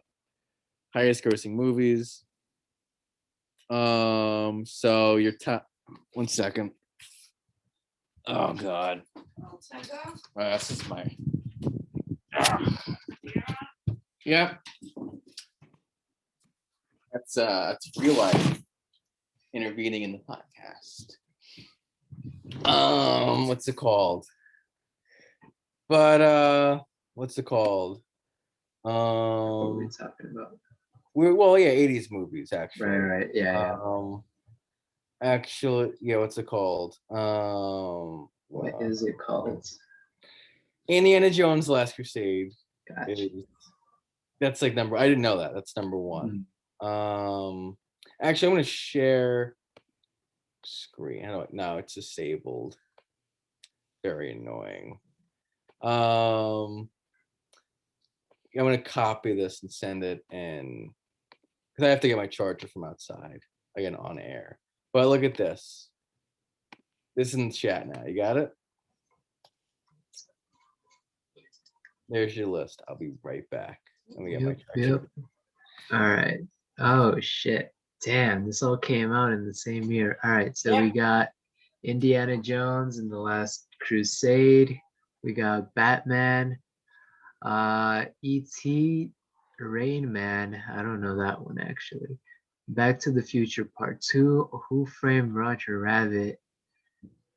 highest grossing movies. So your top 1 second. Oh god. This is my yeah. That's real life intervening in the podcast. What's it called? But what's it called? What are we talking about? Well, yeah, 80s movies actually. Right. Yeah. Actually, yeah, what's it called? What is it called? Indiana Jones: Last Crusade. Gotcha. That's like number. I didn't know that. That's number one. Actually, I'm gonna share screen. No, it's disabled. Very annoying. I'm gonna copy this and send it in because I have to get my charger from outside again on air. But look at this. This is in the chat now. You got it? There's your list. I'll be right back. Let me get my charger. Yep. All right. Oh shit. Damn, this all came out in the same year. All right, so we got Indiana Jones and the Last Crusade. We got Batman, E.T., Rain Man. I don't know that one actually. Back to the Future Part 2, Who Framed Roger Rabbit,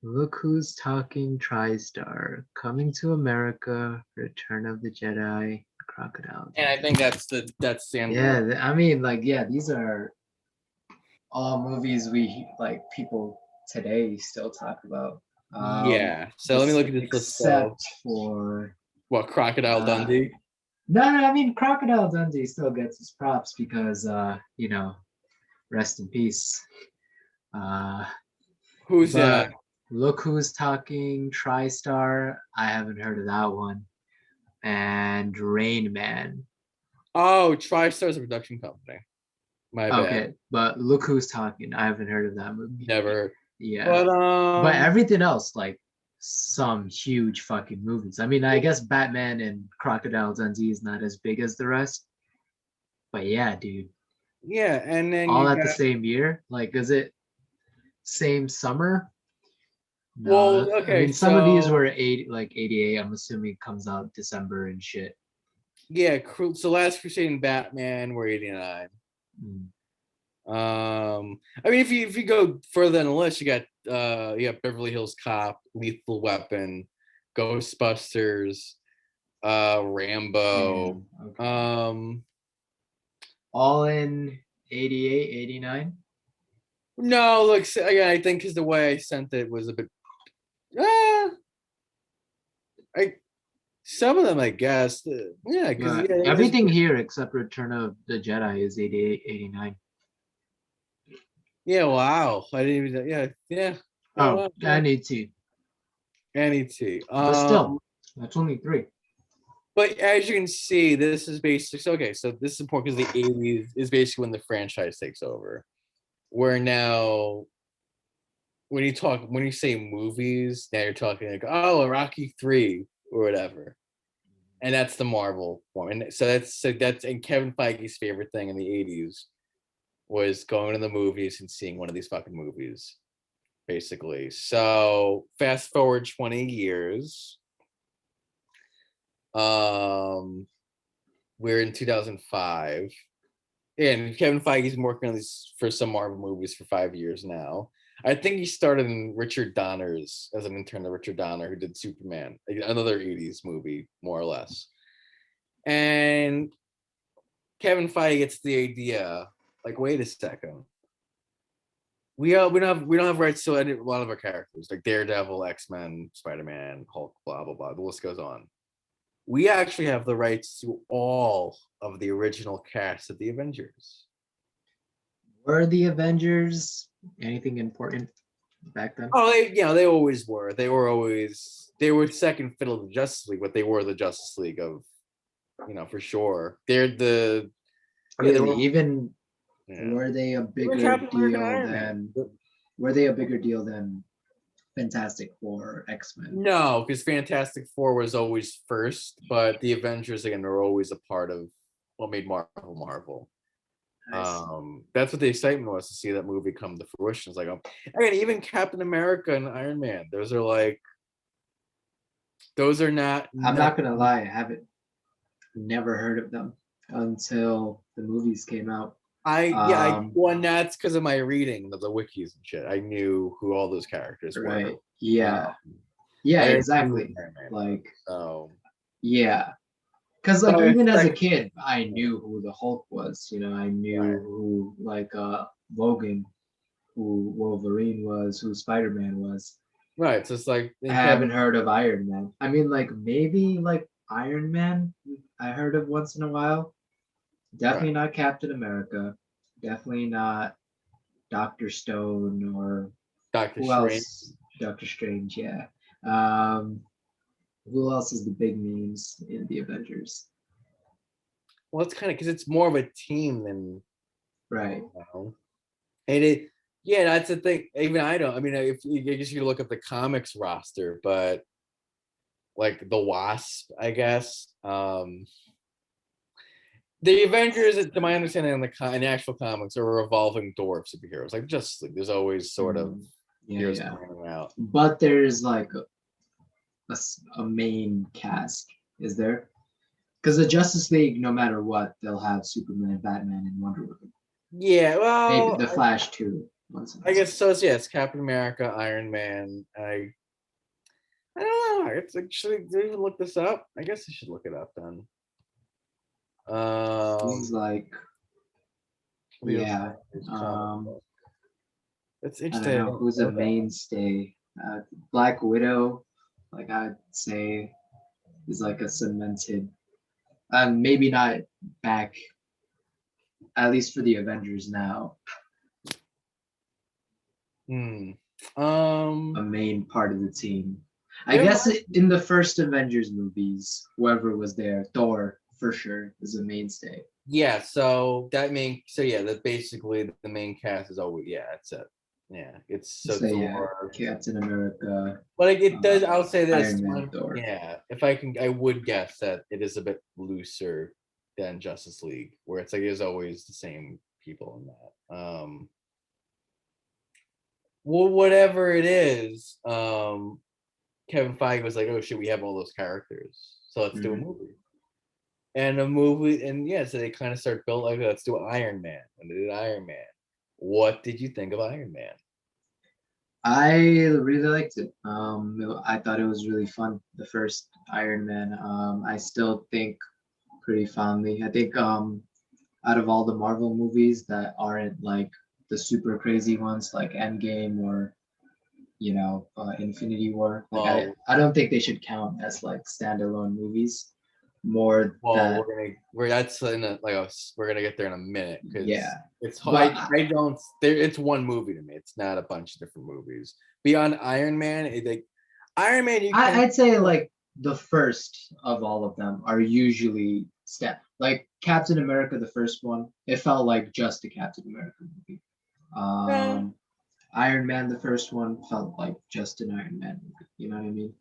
Look Who's Talking TriStar, Coming to America, Return of the Jedi, Crocodile. And I think that's Yeah, I mean, like, yeah, these are all movies we like people today still talk about. Yeah. So let me look at this list. Except for what, Crocodile Dundee? No, I mean Crocodile Dundee still gets his props because rest in peace. Who's that? Look Who's Talking TriStar. I haven't heard of that one. And Rain Man. Oh, TriStar's a production company. My bad. Okay, but Look Who's Talking. I haven't heard of that movie. Never. Yeah. But everything else, like some huge fucking movies. I mean, I guess Batman and Crocodile Dundee is not as big as the rest. But yeah, dude. Yeah, and then all at the same year. Like, is it same summer? No, well, okay. I mean, some of these were 88. I'm assuming it comes out December and shit. Yeah, so Last Crusade and Batman were 89. Mm. I mean, if you go further on the list, you got Beverly Hills Cop, Lethal Weapon, Ghostbusters, Rambo. Damn, okay. All in 88, 89. No, look, again, I think because the way I sent it was a bit. Uh, I some of them, I guess. Yeah, because Everything here except Return of the Jedi is 88, 89. Yeah, wow. I didn't even. Yeah. Oh, Oh, wow, I yeah. need to. NET. But still, that's only 3. But as you can see, this is basically okay. So this is important because the 80s is basically when the franchise takes over. Where now, when you say movies, now you're talking like, oh, Rocky 3 or whatever, and that's the Marvel one. And so that's and Kevin Feige's favorite thing in the 80s was going to the movies and seeing one of these fucking movies, basically. So fast forward 20 years. We're in 2005, and Kevin Feige's been working on these for some Marvel movies for 5 years now. I think he started in Richard Donner's as an intern to Richard Donner, who did Superman, another 80s movie, more or less. And Kevin Feige gets the idea, like, wait a second. We don't have rights to a lot of our characters, like Daredevil, X-Men, Spider-Man, Hulk, blah blah blah. The list goes on. We actually have the rights to all of the original cast of the Avengers. Were the Avengers anything important back then? Oh, they always were. They were second fiddle to the Justice League, but they were the Justice League of, for sure. They're the Really, even yeah. were they a bigger Captain America deal and Iron Man. than were they a bigger deal than Fantastic Four or X-Men? No, because Fantastic Four was always first, but the Avengers again are always a part of what made Marvel Marvel. That's what the excitement was, to see that movie come to fruition. It's like, again, even Captain America and Iron Man, those are not. I'm not gonna lie, I haven't never heard of them until the movies came out. Well, that's because of my reading of the wikis and shit. I knew who all those characters were. Right. Yeah. I Exactly. Iron Man, Like, so yeah. Because like even as a kid, I knew who the Hulk was. I knew Right. who like Logan, who Wolverine was, who Spider-Man was. right. So it's like I haven't heard of Iron Man. I mean, like maybe like Iron Man, I heard of once in a while. Definitely not Captain America. Definitely not Doctor Stone or Doctor who Strange. else? Doctor Strange, yeah. Who else is the big names in the Avengers? Well, it's kind of because it's more of a team than Right. And that's the thing. Even I don't. I mean, if I guess you look at the comics roster, but like the Wasp, I guess. The Avengers, to my understanding, in the actual comics, are revolving door of superheroes. Like Justice League, there's always sort of heroes coming out. But there's like a main cast, is there? Because the Justice League, no matter what, they'll have Superman, Batman, and Wonder Woman. Yeah, well, maybe the Flash too. I guess so. It's Captain America, Iron Man. I don't know. It's actually, did I even look this up? I guess I should look it up then. Seems like, yeah. It's I interesting. don't know who's a mainstay. Black Widow, like I'd say, is like a cemented. Maybe not back, at least for the Avengers now. A main part of the team. I guess in the first Avengers movies, whoever was there, Thor for sure is a mainstay. Yeah, so that basically the main cast is always that's it. Yeah, it's so Thor, Captain America. But it does. I'll say this. Iron Man, Thor. Yeah, if I can, I would guess that it is a bit looser than Justice League, where it's like there's always the same people in that. Well, whatever it is, Kevin Feige was like, "Oh shit, we have all those characters, so let's do a movie." And a movie, and yeah, so they kind of start built like, let's do Iron Man. When they did Iron Man, what did you think of Iron Man? I really liked it. I thought it was really fun. The first Iron Man. I still think pretty fondly. I think out of all the Marvel movies that aren't like the super crazy ones like Endgame or Infinity War, like I Well, I don't think they should count as like standalone movies. More well, that we're that's in a, like a, we're gonna get there in a minute because yeah. it's But I don't there. It's one movie to me. It's not a bunch of different movies. Beyond Iron Man, like Iron Man, you can I'd say like the first of all of them are usually step. Like Captain America, the first one, it felt like just a Captain America movie. yeah, Um, Iron Man, the first one, felt like just an Iron Man movie. You know what I mean?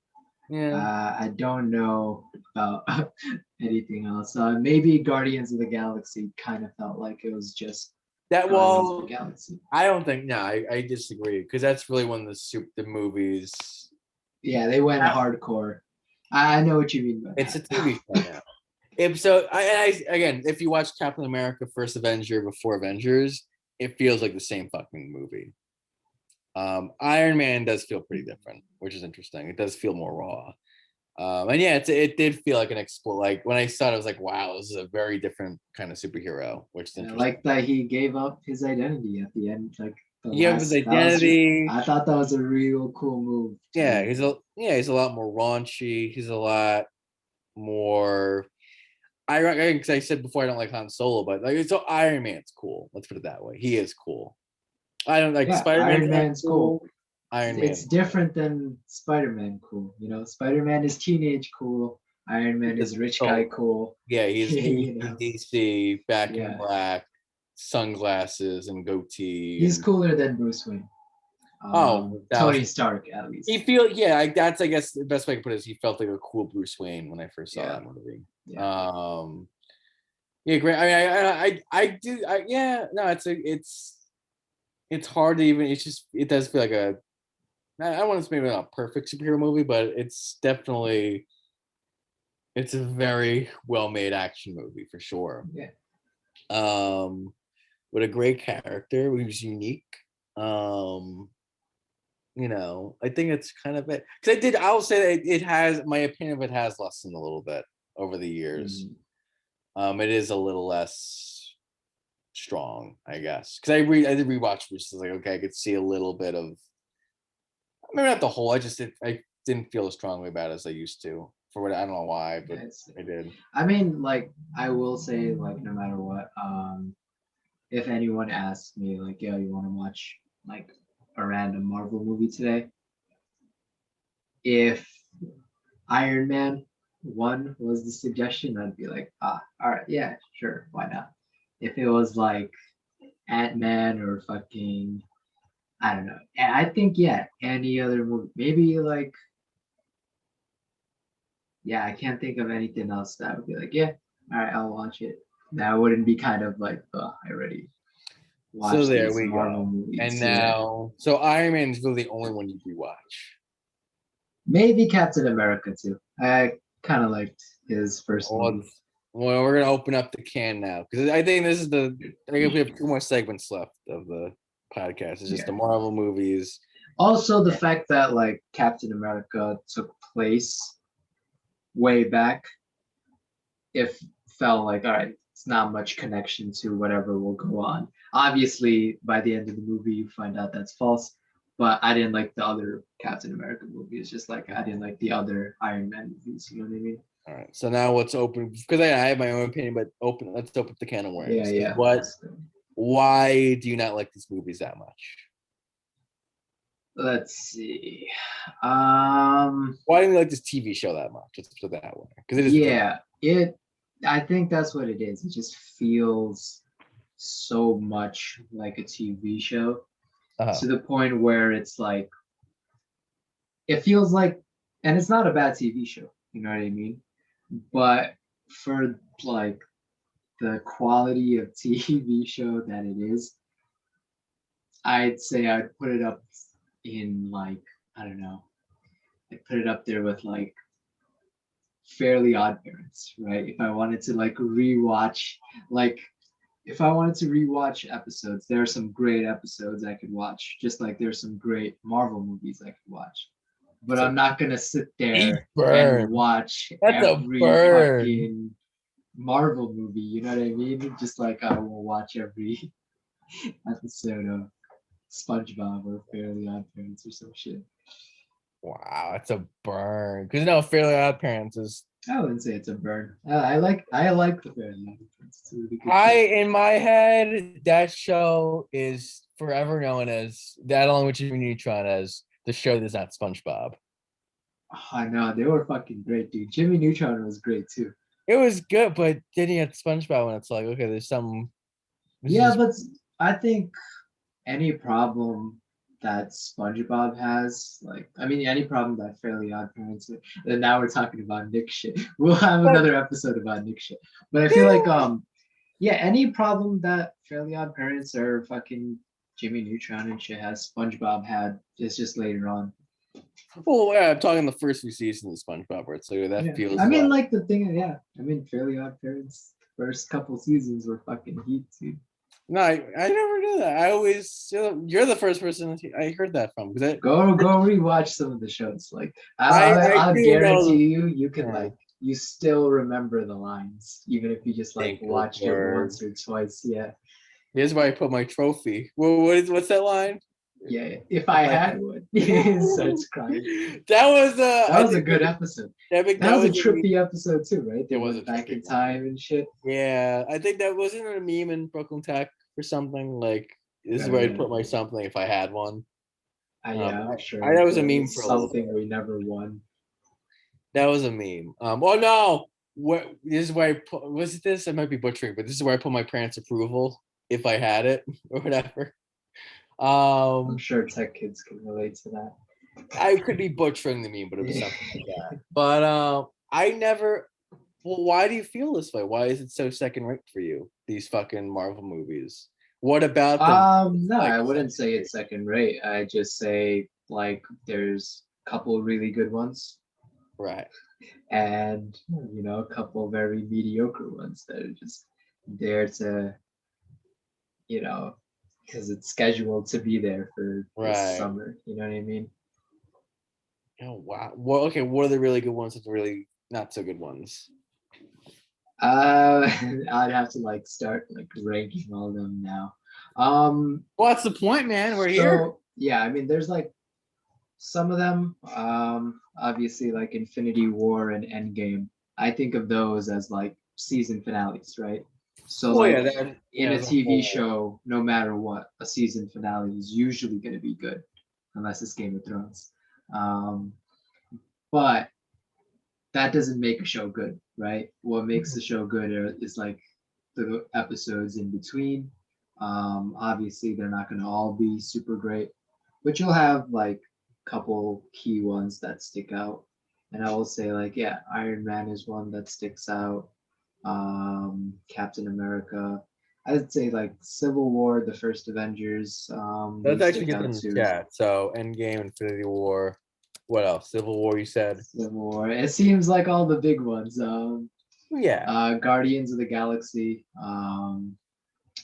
yeah. I don't know about anything else. Maybe Guardians of the Galaxy kind of felt like it was just That Guardians of the well, Galaxy. I don't think no, I disagree because that's really one of the movies. Yeah, they went hardcore. I know what you mean by It's a that. TV show now. If so, I again, if you watch Captain America: First Avenger before Avengers, it feels like the same fucking movie. Iron Man does feel pretty different, which is interesting. It does feel more raw. And yeah, it did feel like an explode. Like when I saw it, I was like, wow, this is a very different kind of superhero, which is And I interesting. like that he gave up his identity at the end, like the You have his last. identity. I thought that was a real cool move to Yeah, do. he's a lot more raunchy. He's a lot more. Because I said before I don't like Han Solo, but like so Iron Man's cool. Let's put it that way. He is cool. I don't like Yeah, Spider Man's Iron not Man's cool. cool. Iron It's Man different than Spider-Man cool. Spider-Man is teenage cool. Iron Man is is rich guy so cool. yeah, he's you know, DC, back in yeah, black, sunglasses and goatee, he's and cooler than Bruce Wayne. oh, Tony 1,000. Stark at He least. feel yeah, that's I guess the best way I can put it is he felt like a cool Bruce Wayne when I first saw Yeah, that movie. yeah. Yeah, great. I mean, I do. Yeah, no, it's hard to even. It's just it does feel like a. I don't want to say maybe not a perfect superhero movie, but it's a very well made action movie for sure. Yeah. Um, with a great character who's unique. Um, I think it's kind of it because I'll say that it has my opinion of it has lessened a little bit over the years. Mm. It is a little less strong, I guess. Because I did rewatch this. Like, okay, I could see a little bit of maybe not the whole. I didn't feel as strongly about it as I used to. For what I don't know why, but I did. I mean, like, I will say, like, no matter what, if anyone asks me, like, yo, you want to watch like a random Marvel movie today? If Iron Man 1 was the suggestion, I'd be like, all right, yeah, sure, why not? If it was like Ant-Man or fucking, I don't know. I think, yeah, any other movie, maybe like, yeah, I can't think of anything else that would be like, yeah, all right, I'll watch it. That wouldn't be kind of like, oh, I already So watched there these we Marvel go. And movies. Yeah. now, so Iron Man is really the only one you rewatch. Maybe Captain America too. I kind of liked his first Well, movie. well, we're gonna open up the can now because I think this is I think we have 2 more segments left of the podcast. It's just the Yeah. Marvel movies. Also, the fact that like Captain America took place way back, it felt like all right, it's not much connection to whatever will go on. Obviously, by the end of the movie, you find out that's false. But I didn't like the other Captain America movies. Just like I didn't like the other Iron Man movies. You know what I mean? All right, so now let's open because I have my own opinion, but let's open the can of worms. Yeah. Why do you not like these movies that much? Let's see. Why do you like this TV show that much? Let's put it that way because it is good. Yeah, I think that's what it is. It just feels so much like a TV show Uh-huh. to the point where it's like it feels like, and it's not a bad TV show, you know what I mean? But for like the quality of TV show that it is, I'd say I'd put it up in like, I don't know, I'd put it up there with like Fairly Odd Parents, right? If I wanted to like rewatch, like if I wanted to rewatch episodes, there are some great episodes I could watch, just like there's some great Marvel movies I could watch. But I'm not gonna sit Deep there and burn. watch That's a every burn. fucking Marvel movie. You know what I mean? Just like I will watch every episode of SpongeBob or Fairly Odd Parents or some shit. Wow, that's a burn. Because no, Fairly Odd Parents is I wouldn't say it's a burn. I like the Fairly Odd Parents. It's a really good I show. in my head, that show is forever known as that along with Jimmy Neutron as the show that's not SpongeBob. Oh, I know they were fucking great, dude. Jimmy Neutron was great too. It was good, but then you get SpongeBob when it's like, okay, there's some this Yeah, is but I think any problem that SpongeBob has, like, I mean, any problem that Fairly Odd Parents, and now we're talking about Nick shit. We'll have another episode about Nick shit. But I feel like, yeah, any problem that Fairly Odd Parents or fucking Jimmy Neutron and shit has, SpongeBob had is just later on. well, yeah, I'm talking the first few seasons of SpongeBob where it's like that Yeah. feels I mean, like like the thing, yeah. I mean, Fairly Odd Parents first couple seasons were fucking heat, dude. no, I never knew that. I always you're the first person I heard that from because Go rewatch some of the shows. Like I I'll do know guarantee you can yeah. like you still remember the lines even if you just like Thank you, watched it Lord. once or twice. Yeah, Here's where I put my trophy. What's that line? yeah. If I had one, he starts crying. That was That was a good episode. I think That was a meme. trippy episode too, right? They It was went a back trippy in one. time and shit. Yeah, I think that wasn't a meme in Brooklyn Tech or something. Like this is where I put my something if I had one. Yeah, I'm sure. That was a There meme was for a little something bit. we never won. That was a meme. Oh no, what this is where I put was it this? I might be butchering, but this is where I put my parents' approval if I had it or whatever. I'm sure Um, tech kids can relate to that. I could be butchering the meme, but it was something like that. But I never. Well, why do you feel this way? Why is it so second rate for you? These fucking Marvel movies. What about them? No, Like I wouldn't say second it's second rate. I just say like there's a couple really good ones rate? Right. and a couple very mediocre ones that are just there to, you know, because it's scheduled to be there for this Right. summer. You know what I mean? Oh wow. Well, okay. What are the really good ones and the really not so good ones? Uh, I'd have to like start like ranking all of them now. Well, that's the point, man. We're here. So yeah, I mean, there's like some of them, obviously like Infinity War and Endgame. I think of those as like season finales, right? So Well, yeah, like that in a as a TV whole. show, no matter what, a season finale is usually going to be good, unless it's Game of Thrones. But that doesn't make a show good, right? What makes the show good is like the episodes in between. Obviously, they're not going to all be super great, but you'll have like a couple key ones that stick out. And I will say, like, yeah, Iron Man is one that sticks out. Captain America. I'd say like Civil War, the first Avengers. They Let's actually stick get out in the too. chat. So Endgame, Infinity War. What else? Civil War, you said? Civil War. It seems like all the big ones. Yeah. Guardians of the Galaxy. And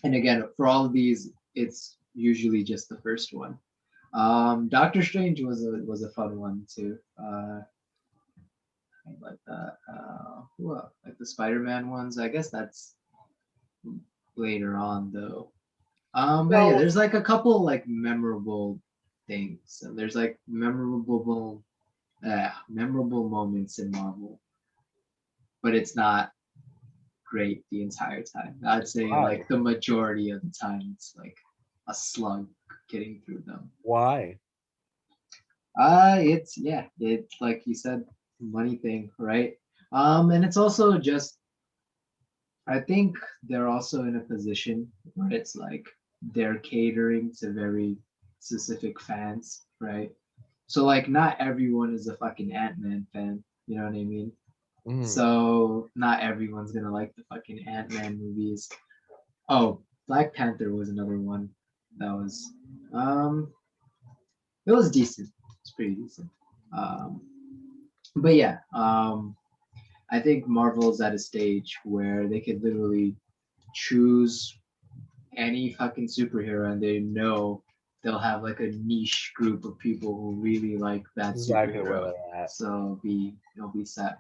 again, for all of these, it's usually just the first one. Doctor Strange was a fun one too. I like that. Well, like the Spider-Man ones. I guess that's later on though. But yeah, No, there's like a couple like memorable things, and there's like memorable moments in Marvel, but it's not great the entire time. I'd say why? like the majority of the time it's like a slug getting through them. Why? It's like you said, money thing, right? And it's also just I think they're also in a position where it's like they're catering to very specific fans, right? So like not everyone is a fucking Ant-Man fan, you know what I mean? Mhm. So not everyone's gonna like the fucking Ant-Man movies. Oh, Black Panther was another one that was it was decent. It's pretty decent. But yeah, I think Marvel's at a stage where they could literally choose any fucking superhero and they know they'll have like a niche group of people who really like that Exactly where superhero. they're at. So it'll be set.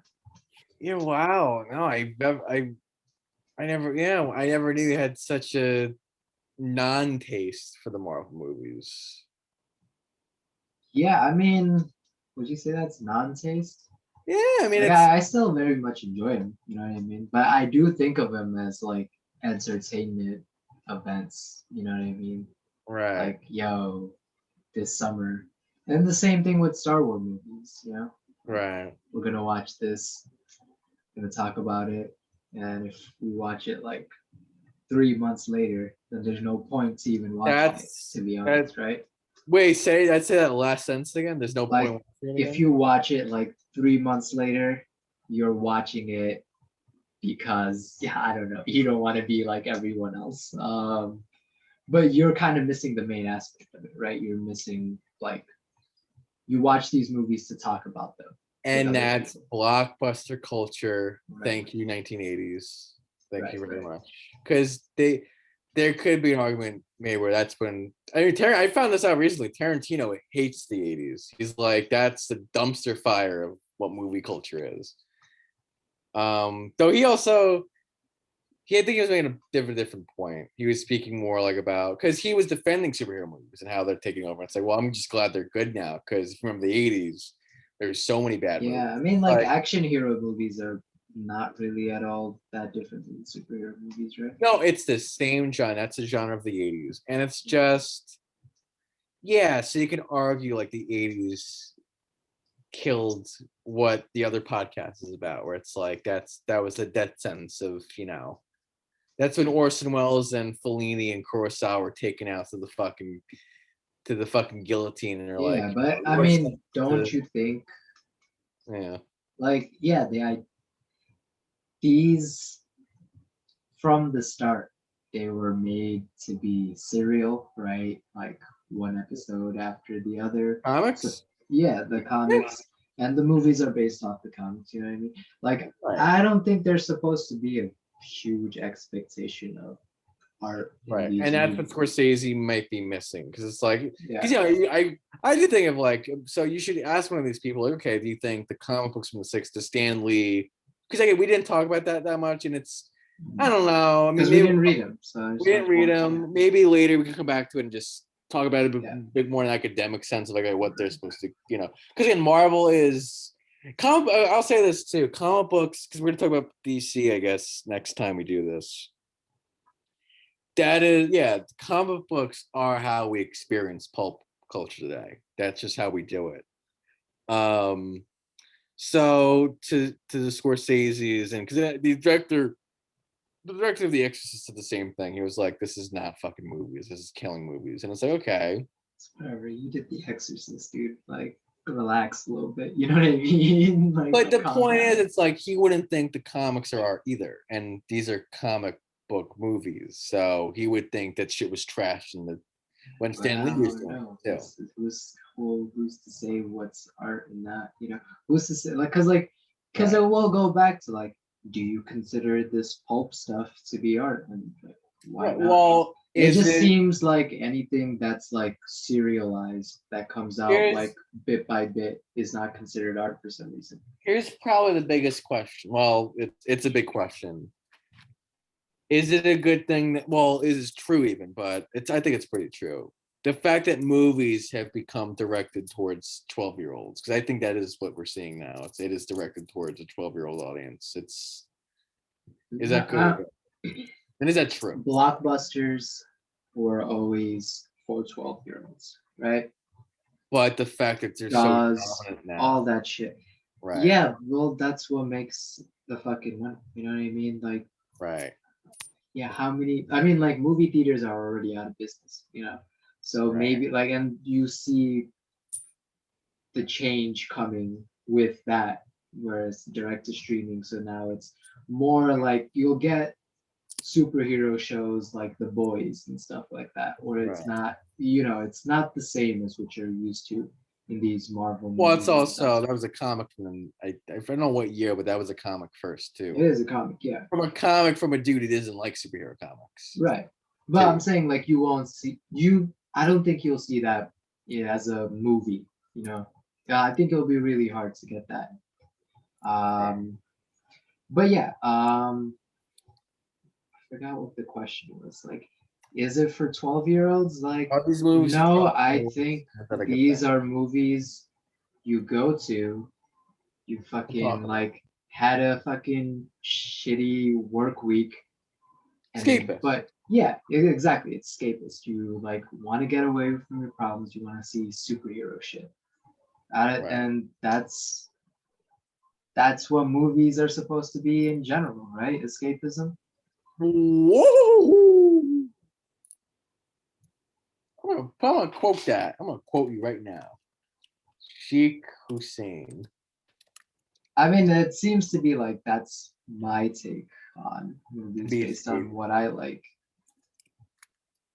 Yeah, wow. No, I never, yeah, I never knew you had such a non-taste for the Marvel movies. Yeah, I mean, would you say that's non-taste? Yeah, I mean Like it's I still very much enjoy them, you know what I mean? But I do think of them as like entertainment events, you know what I mean? right. Like, yo, this summer. And the same thing with Star Wars movies, you know? Right. We're gonna watch this, gonna talk about it, and if we watch it like 3 months later, then there's no point to even watching it, That's to be that. honest, right? Wait, say that last sentence again. There's no Like, point watching it if again? you watch it like 3 months later, you're watching it because, yeah, I don't know, you don't want to be like everyone else. But you're kind of missing the main aspect of it, right? You're missing like you watch these movies to talk about them. And other that's people. blockbuster culture. Right. Thank you, 1980s. Thank you Right, very right. much. Because there could be an argument made where that's when I mean, I found this out recently. Tarantino hates the 80s. He's like, that's the dumpster fire of what movie culture is. Though I think he was making a different point. He was speaking more like about because he was defending superhero movies and how they're taking over. It's like, well, I'm just glad they're good now because if you remember the 80s, there's so many bad movies. Yeah, I mean, like Like, action hero movies are not really at all that different than superhero movies, right? no, it's the same genre. That's the genre of the 80s. And it's just, yeah, so you can argue like the 80s killed what the other podcast is about, where it's like that was the death sentence of, that's when Orson Welles and Fellini and Kurosawa were taken out to the fucking guillotine and they're Yeah, like, but I we're mean, sent don't to, you think yeah, like yeah, these from the start they were made to be serial, right? Like one episode after the other. So comics? yeah, the comics and the movies are based off the comics, you know what I mean? Like Right. I don't think there's supposed to be a huge expectation of art in Right, these and that's what movies. Scorsese might be missing because it's like, Yeah. because I do think of like, so you should ask one of these people, like, okay, do you think the comic books from the '60s, Stan Lee? Because again, we didn't talk about that much, and it's, I don't know. I mean, Because we maybe didn't read them, so I just we didn't have to read watch them. Maybe later we can come back to it and just talk about it a Yeah. bit more in an academic sense of like what they're supposed to, because again, Marvel is comic. I'll say this too, comic books, because we're gonna talk about DC, I guess, next time we do this. That is, yeah, comic books are how we experience pulp culture today. That's just how we do it. So to the Scorsese's, and because the director of The Exorcist did the same thing. He was like, "This is not fucking movies. This is killing movies." And it's like, okay, Whatever, you did The Exorcist, dude. Like, relax a little bit. You know what I mean? Like, but the calm point is, down. it's like he wouldn't think the comics are art either, and these are comic book movies. So he would think that shit was trash, and when But Stan I Lee was don't doing know. it too. Who's to say what's art and not? You know, who's to say? Because Right. it will go back to like, do you consider this pulp stuff to be art? And like, why Right. not? Well, It is just it? seems like anything that's like serialized that comes out Here's like bit by bit is not considered art for some reason. here's probably the biggest question. Well, it's a big question. Is it a good thing that, well, is it true even, but I think it's pretty true. The fact that movies have become directed towards 12-year-olds, because I think that is what we're seeing now. It is directed towards a 12-year-old audience. Is that good? And is that true? Blockbusters were always for 12-year-olds, right? But the fact that they're so Jaws, dominant now, all that shit. right? Yeah, well, that's what makes the fucking money. You know what I mean? Like, Right. yeah, how many? I mean, like, movie theaters are already out of business, you know? So Right. maybe, like, and you see the change coming with that, whereas direct to streaming. So now it's more like you'll get superhero shows like The Boys and stuff like that, where it's Right. not, you know, it's not the same as what you're used to in these Marvel Well, it's movies and stuff. also that was a comic from I don't know what year, but that was a comic first It too. is a comic, yeah, From a comic from a dude who doesn't like superhero comics. right. But I'm Too. saying like you won't see you. I don't think you'll see that as a movie. You know, I think it'll be really hard to get that. But yeah, I forgot what the question was. Like, is it for 12-year-olds? Like, Are these movies? no, for I 12? think I thought I get these that. are movies you go to, you We'll talk fucking about like had a fucking shitty work week and then Escapist. but yeah, exactly, it's escapist. You like want to get away from your problems, you want to see superhero shit. Right. And that's what movies are supposed to be in general, right? Escapism. Whoa! I'm gonna quote that. I'm gonna quote you right now. Sheikh Hussein. I mean, it seems to be like that's my take on movies Be based on escaped. what I like.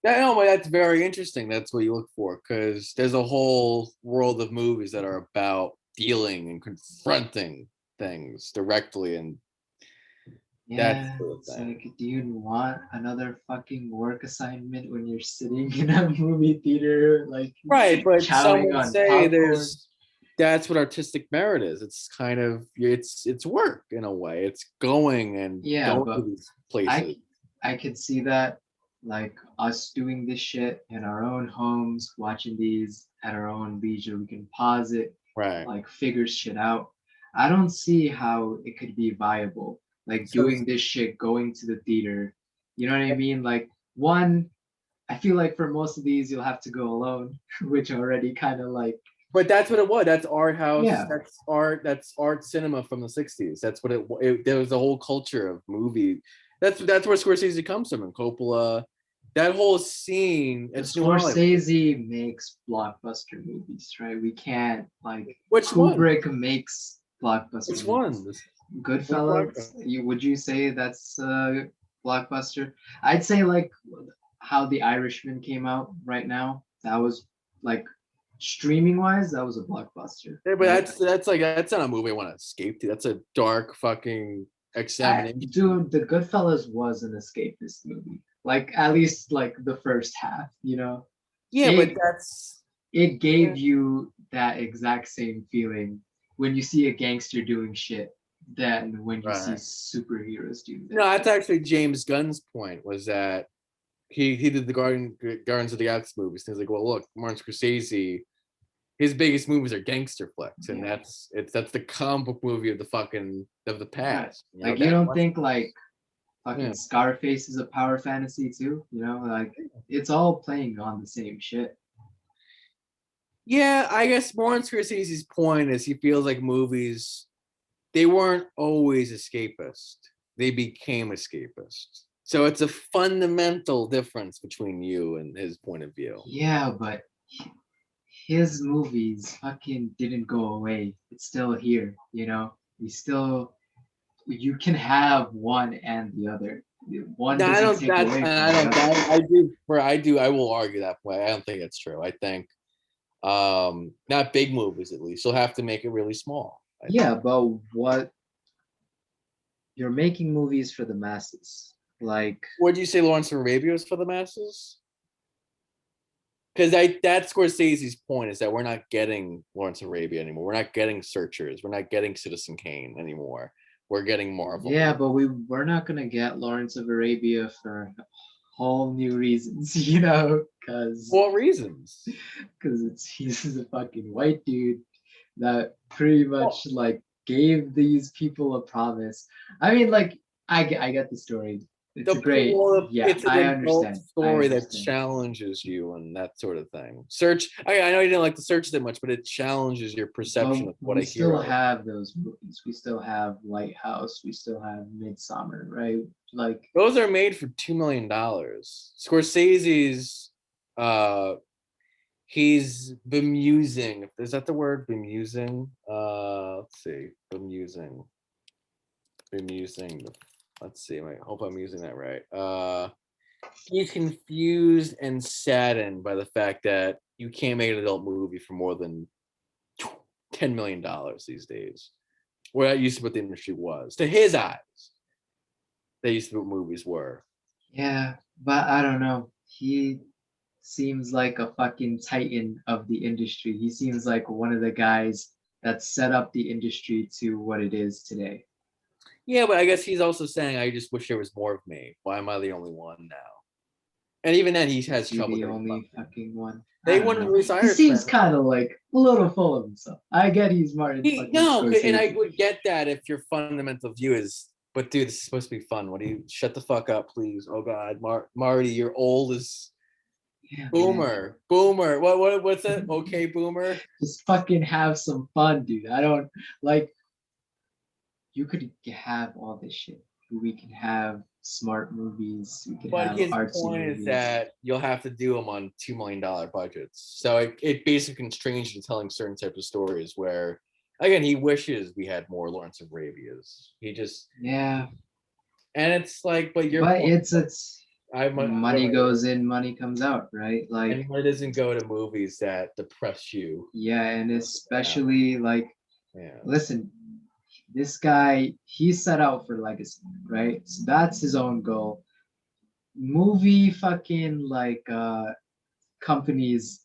Yeah, no, but that's very interesting. That's what you look for because there's a whole world of movies that are about dealing and confronting things directly, and that's Yeah, the it's thing. like, do you want another fucking work assignment when you're sitting in a movie theater, like Right, but some chowing would on say popcorn? that's what artistic merit is. It's kind of it's work in a way. It's going and Yeah, going to but these places. I I could see that, like us doing this shit in our own homes, watching these at our own leisure. We can pause it, Right. like figure shit out. I don't see how it could be viable. Like So doing this shit, going to the theater. You know what I mean? Like one, I feel like for most of these you'll have to go alone, which already kind of like but that's what it was. That's art house. yeah. That's art. That's art cinema from the '60s. That's what it. There was a whole culture of movie. That's where Scorsese comes from and Coppola. That whole scene. But It's New Hollywood. Scorsese makes blockbuster movies, right? We can't like Which one? Kubrick makes blockbuster Which movies. one? Which Goodfellas, one? would you say that's blockbuster? I'd say like how The Irishman came out right now. That was like streaming wise, that was a blockbuster, Yeah, but right? that's like that's not a movie I want to escape to. That's a dark fucking examination. Dude, The Goodfellas was an escapist movie. Like at least like the first half, Yeah, but it that's it gave you that exact same feeling when you see a gangster doing shit than when you see right. superheroes do No, their that's shit. actually James Gunn's point was that he did the Guardians of the Galaxy movies. And he's like, well, look, Martin Scorsese, his biggest movies are gangster flicks, and Yeah, that's the comic book movie of the right. past. You know Like you that don't much. think like Yeah. fucking Scarface is a power fantasy too? Like it's all playing on the same shit. Yeah, I guess Martin Scorsese's point is he feels like movies they weren't always escapist. They became escapist. So it's a fundamental difference between you and his point of view. Yeah, but his movies fucking didn't go away. It's still here, We still you can have one and the other. One No, I doesn't don't. take That's away from I the don't. other. I do. For I do. I will argue that way. I don't think that's true. I think not big movies at least. You'll have to make it really small. Yeah, but what you're making movies for the masses. Like Would you say Lawrence of Arabia is for the masses? Because that's Scorsese's point is that we're not getting Lawrence of Arabia anymore. We're not getting Searchers. We're not getting Citizen Kane anymore. We're getting Marvel. yeah, but we're not gonna get Lawrence of Arabia for whole new reasons, because What reasons? he's a fucking white dude that pretty much Well, like gave these people a promise. I mean, like I get the story. It's a great, yeah, it's an I adult understand. I story that understand. challenges you and that sort of thing. Search. I know you didn't like the Search that much, but it challenges your perception But of what we a still hero is. have those movies. We still have Lighthouse. We still have Midsummer, right? Like, Those are made for $2 million. Scorsese's, he's bemusing. Is that the word bemusing? Let's see, bemusing. Let's see. I hope I'm using that right. He's confused and saddened by the fact that you can't make an adult movie for more than $10 million these days. Where that used to be what the industry was. To his eyes, that used to be what movies were. Yeah, but I don't know. He seems like a fucking titan of the industry. He seems like one of the guys that set up the industry to what it is today. Yeah, but I guess he's also saying, I just wish there was more of me. Why am I the only one now? And even then, he has Is he trouble. the getting only funding. fucking one? I They don't wouldn't know. release He Irishman. seems kind of like a little full of himself. I get he's Martin fucking No, and I Scorsese. would get that if your fundamental view is, but dude, this is supposed to be fun. What do you shut the fuck up, please? Oh God, Marty, you're old as Yeah, man. boomer. What's that? Okay, boomer. Just fucking have some fun, dude. I don't like. You could have all this shit. We can have smart movies. We can But have his artsy point movies. is that you'll have to do them on $2 million budgets. So it basically constrains you to telling certain types of stories where, again, he wishes we had more Lawrence of Arabia's. He just, Yeah, and it's like, but your but point, it's money whatever. goes in, money comes out, right? Like, And money doesn't go to movies that depress you. yeah, and especially like, Yeah. listen, this guy, he set out for legacy, right? So that's his own goal. Movie fucking like companies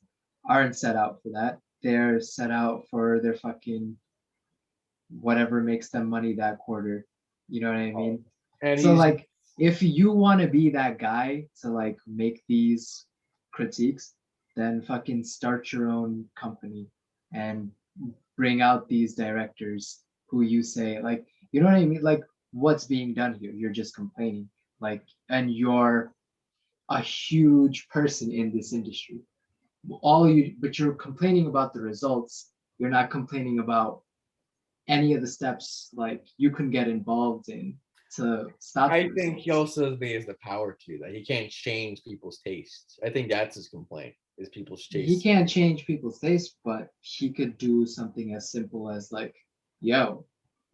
aren't set out for that. They're set out for their fucking whatever makes them money that quarter. You know what I mean? And So he's like if you want to be that guy to like make these critiques, then fucking start your own company and bring out these directors who you say like, you know what I mean? Like what's being done here? You're just complaining. Like, and you're a huge person in this industry. But you're complaining about the results. You're not complaining about any of the steps like you can get involved in to stop. I the think he results. also has the power to do that. He can't change people's tastes. I think that's his complaint, is people's tastes. He can't change people's taste, but he could do something as simple as like, yo,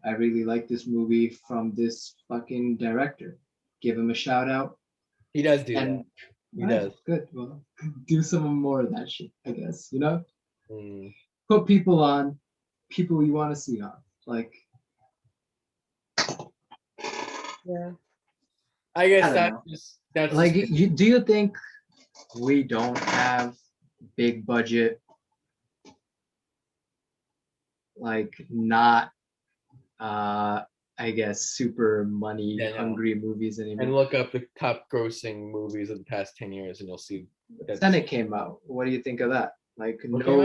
I really like this movie from this fucking director. Give him a shout out. He does do And that. He right, does. good. Well, do some more of that shit, I guess. You know, Mm. put people on, people you want to see on. Like, Yeah. I guess I don't that's know. just that's Like, just, do you think we don't have big budget, like not, I guess super money Yeah, no. hungry movies and anymore? look up the top grossing movies of the past 10 years and you'll see that's Tenet came out. What do you think of that? Like What came out?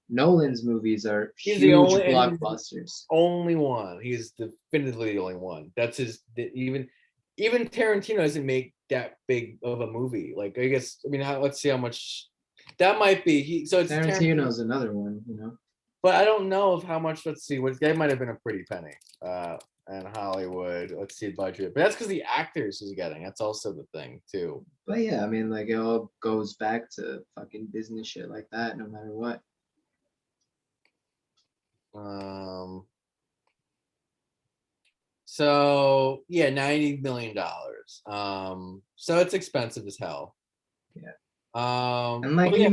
Nolan's movies are He's huge the only blockbusters. only one. He's definitively the only one. That's even Tarantino doesn't make that big of a movie. Like I guess I mean let's see how much that might be. So it's Tarantino, Tarantino's another one, you know. but I don't know of how much. Let's see, what that might have been a pretty penny. And Hollywood. Let's see budget, but that's because the actors is getting. That's also the thing too. But yeah, I mean, like it all goes back to fucking business shit like that, no matter what. So yeah, $90 million. So it's expensive as hell. Yeah. but And like yeah,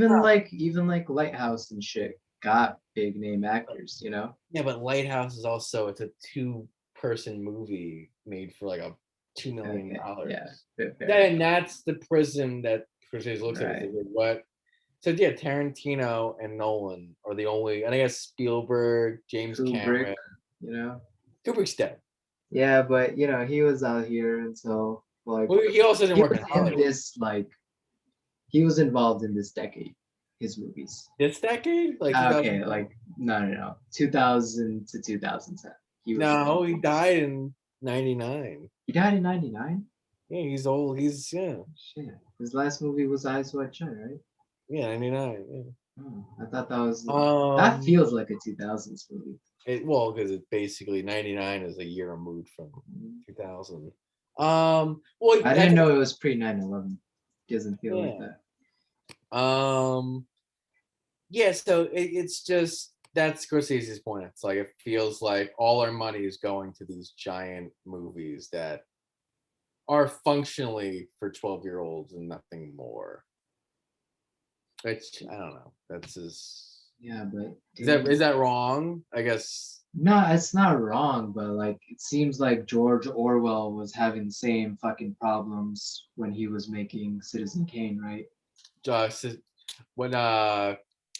even like Lighthouse and shit got big name actors, you know. yeah, but Lighthouse is also it's a 2-person movie made for like a $2 million. Okay, yeah, And that's the prism that Scorsese looks at. It. Like, what? So yeah, Tarantino and Nolan are the only, and I guess Spielberg, James Cameron. You know. Kubrick's dead. Yeah, but you know he was out here until like. Well, he also didn't he work was in in Hollywood. this like. He was involved in this decade, his movies. This decade, like okay, like no, 2000 to 2010. He died in '99. He died in '99. Yeah, he's old. He's yeah. Shit. His last movie was Eyes Wide Shut, right? Yeah, '99. Yeah. Oh, I thought that was that feels like a 2000s movie. Well, because it basically '99 is a year removed from 2000. Well, I didn't know it was pre 9/11. Doesn't feel like that. Yeah, so it's just that's Scorsese's point. It's like it feels like all our money is going to these giant movies that are functionally for 12-year-olds and nothing more. Which I don't know. That's his. Yeah, but Is that wrong? I guess. no, it's not wrong, but like it seems like George Orwell was having the same fucking problems when he was making Citizen Kane, right? When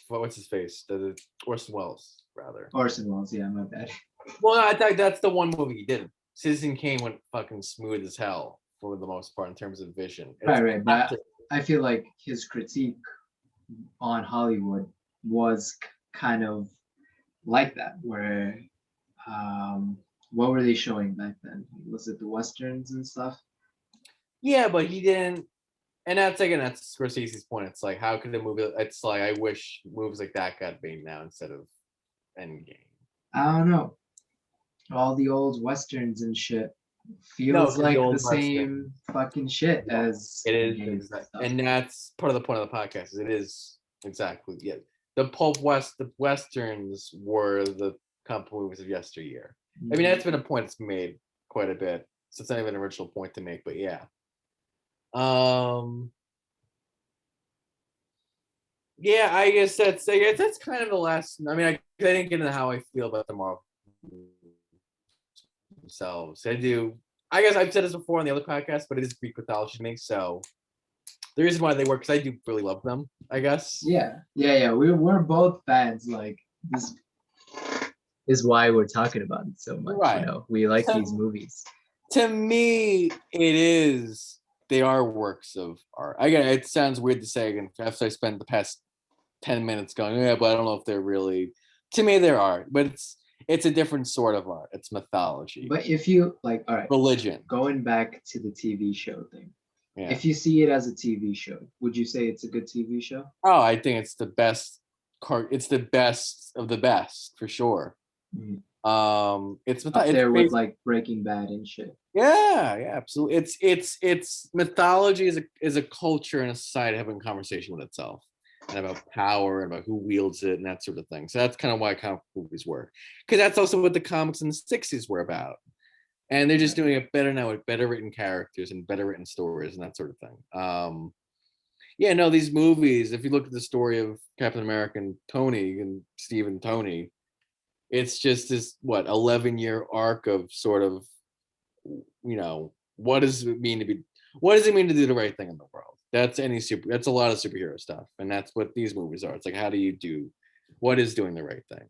what's his face? The Orson Welles rather. Orson Welles, yeah, my bad. Well, no, I think that's the one movie he did. Citizen Kane went fucking smooth as hell for the most part in terms of vision. Right, but I feel like his critique on Hollywood was kind of like that, where what were they showing back then? Was it the westerns and stuff? Yeah, but he didn't. And that's Scorsese's point. It's like, how could a movie? It's like, I wish movies like that got made now instead of Endgame. I don't know. All the old westerns and shit No, feels 'cause the like old the same fucking shit Yeah, as It is, Endgame stuff. and that's part of the point of the podcast. Is it is exactly the the westerns were the comic movies of yesteryear. I mean, that's been a point that's made quite a bit. So it's not even an original point to make, but yeah. Yeah, I guess that's kind of the last. I mean, I didn't get into how I feel about the Marvel themselves. I do. I guess I've said this before on the other podcast, but it is Greek mythology to me. So the reason why they work, because I do really love them, I guess. Yeah. We're both fans. Like this is why we're talking about it so much. Right. You know, we like these movies. To me, they are works of art. Again, it sounds weird to say again after I spent the past 10 minutes going, yeah, but I don't know if they're really, to me, they're art, but it's a different sort of art. It's mythology. But if you like, all right, religion. Going back to the TV show thing, Yeah. if you see it as a TV show, would you say it's a good TV show? Oh, I think it's the best it's the best of the best for sure. Mhm. It's Up there with like Breaking Bad and shit. Yeah, absolutely. It's mythology is a culture and a society having a conversation with itself and about power and about who wields it and that sort of thing. So that's kind of why comic movies work, because that's also what the comics in the '60s were about. And they're just doing it better now with better written characters and better written stories and that sort of thing. Yeah, no, these movies, if you look at the story of Captain America and Tony and Steve and Tony, it's just this 11-year arc of sort of, what does it mean to do the right thing in the world? That's a lot of superhero stuff, and that's what these movies are. It's like, how do you do what is doing the right thing?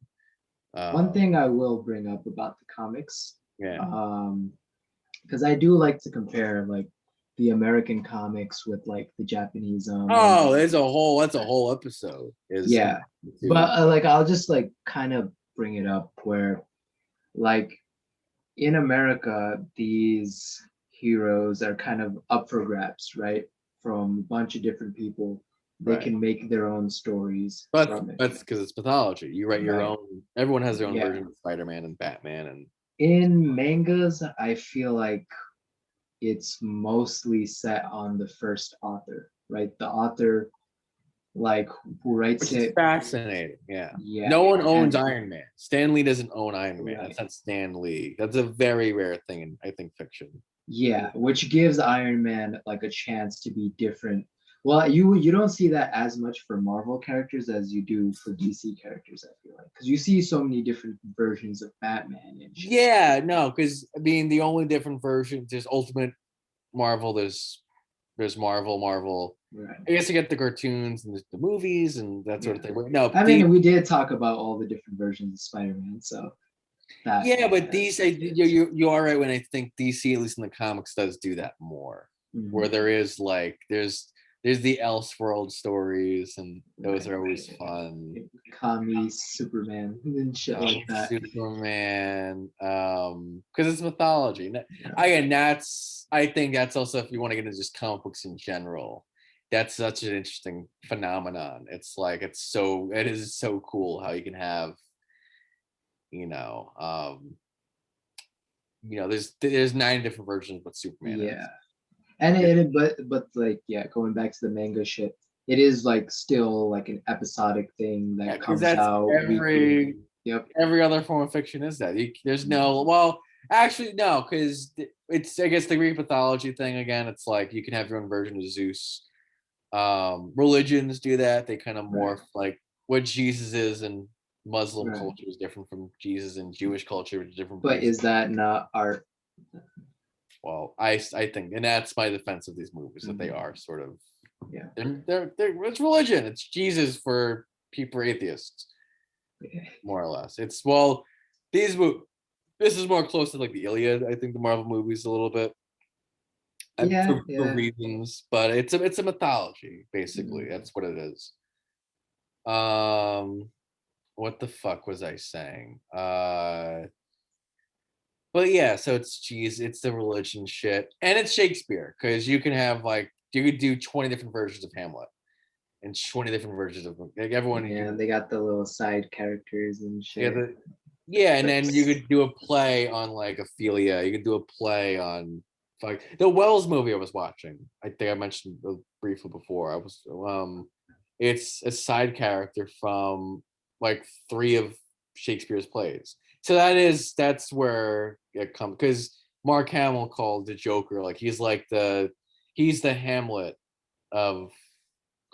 One thing I will bring up about the comics, Yeah. because I do like to compare like the American comics with like the Japanese. That's a whole episode. Yeah, but like I'll just like kind of bring it up where, like, in America, these heroes are kind of up for grabs, right? From a bunch of different people. They Right. can make their own stories. That's because it's mythology. You write your Right. own. Everyone has their own Yeah. version of Spider-Man and Batman, and In mangas, I feel like it's mostly set on the first author, right? The author, like, who writes which is it. fascinating. Yeah. Yeah. No one owns and- Iron Man. Stan Lee doesn't own Iron Man. Right. That's not Stan Lee. That's a very rare thing in, I think, fiction. Yeah, which gives Iron Man like a chance to be different. Well, you don't see that as much for Marvel characters as you do for DC characters, I feel like, because you see so many different versions of Batman and shit. Yeah, no, because I mean, the only different versions, there's Ultimate Marvel, there's Marvel. Right. I guess you get the cartoons and the movies and that sort of thing. But no, I mean, we did talk about all the different versions of Spider-Man, so. But you are right when I think DC, at least in the comics, does do that more. Mhm. Where there is like there's the Elseworld stories, and those are always fun. Kami, Superman, and shit like that. Superman, because it's mythology. Again, I think that's also, if you want to get into just comic books in general, that's such an interesting phenomenon. It's like it is so cool how you can have, there's 9 different versions of what Superman is. Yeah. And but like, yeah, going back to the manga shit, it is like still like an episodic thing that comes out weekly. Yep. Every other form of fiction is that. There's no, well, actually no, because it's, I guess, the Greek mythology thing again. It's like you can have your own version of Zeus. Religions do that. They kind of morph, like what Jesus is in Muslim Right. culture is different from Jesus in Jewish culture, which is different. But from is that not art? well, I think, and that's my defense of these movies that they Mhm. are sort of Yeah. they're it's religion. It's Jesus for people atheists, more or less. It's well, these this is more close to like the Iliad. I think the Marvel movies a little bit. And Yeah, for yeah. reasons, but it's a mythology basically. Mhm. That's what it is. Um, what the fuck was I saying? But yeah, so it's geez, it's the religion shit, and it's Shakespeare because you can have like you could do 20 different versions of Hamlet and 20 different versions of like everyone. You Yeah, can they got the little side characters and yeah, shit. yeah, and then you Quips. could do a play on like Ophelia. You could do a play on fuck the Wells movie I was watching. I think I mentioned briefly before. I was it's a side character from like three of Shakespeare's plays. So that's where it comes because Mark Hamill called the Joker like he's the Hamlet of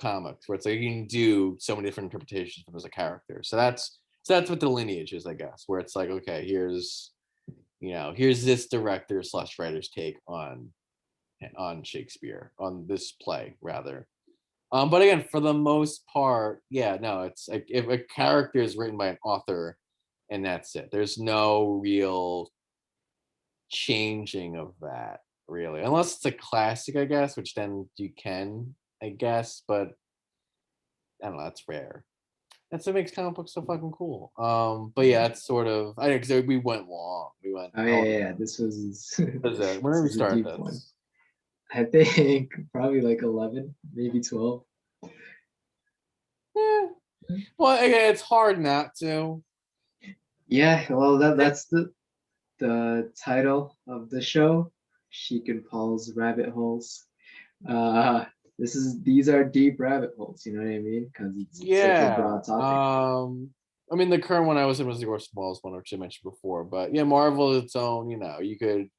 comics where it's like you can do so many different interpretations of him as a character. So that's what the lineage is, I guess, where it's like, okay, here's this director slash writer's take on Shakespeare, on this play rather. But again, for the most part, yeah, no, it's like if a character is written by an author and that's it. There's no real changing of that, really. Unless it's a classic, I guess, which then you can, I guess, but I don't know, that's rare. That's what makes comic books so fucking cool. But yeah, that's sort of I think we went long. We went Oh yeah, yeah, yeah. This was what is that? When this did we is a start deep one. this? I think probably like 11, maybe 12. Yeah. Well, again, it's hard not to. Yeah, well that's the title of the show, Sheik and Paul's Rabbit Holes. Uh these are deep rabbit holes, you know what I mean? Because it's such a Yeah. broad topic. I mean, the current one I was in was the Orson Welles one, which I mentioned before. But yeah, Marvel is its own. You could.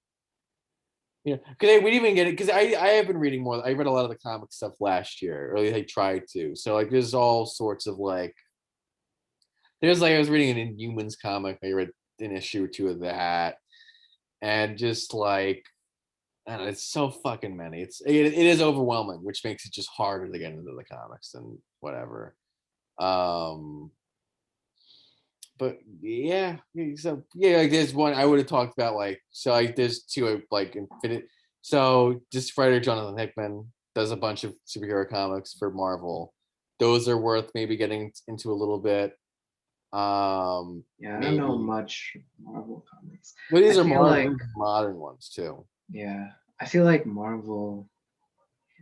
Because we didn't even get it. Because I have been reading more. I read a lot of the comic stuff last year, or at least I tried to. So like, there's all sorts of like. There's like I was reading an Inhumans comic. I read an issue or two of that, and just like I don't know, it's so fucking many. It is overwhelming, which makes it just harder to get into the comics and whatever. Um, but yeah, so yeah, like there's one I would have talked about like so like there's two like Infinite. So just writer Jonathan Hickman does a bunch of superhero comics for Marvel. Those are worth maybe getting into a little bit. Yeah, I don't know Maybe, much Marvel comics. but I these are feel like modern ones too. yeah, I feel like Marvel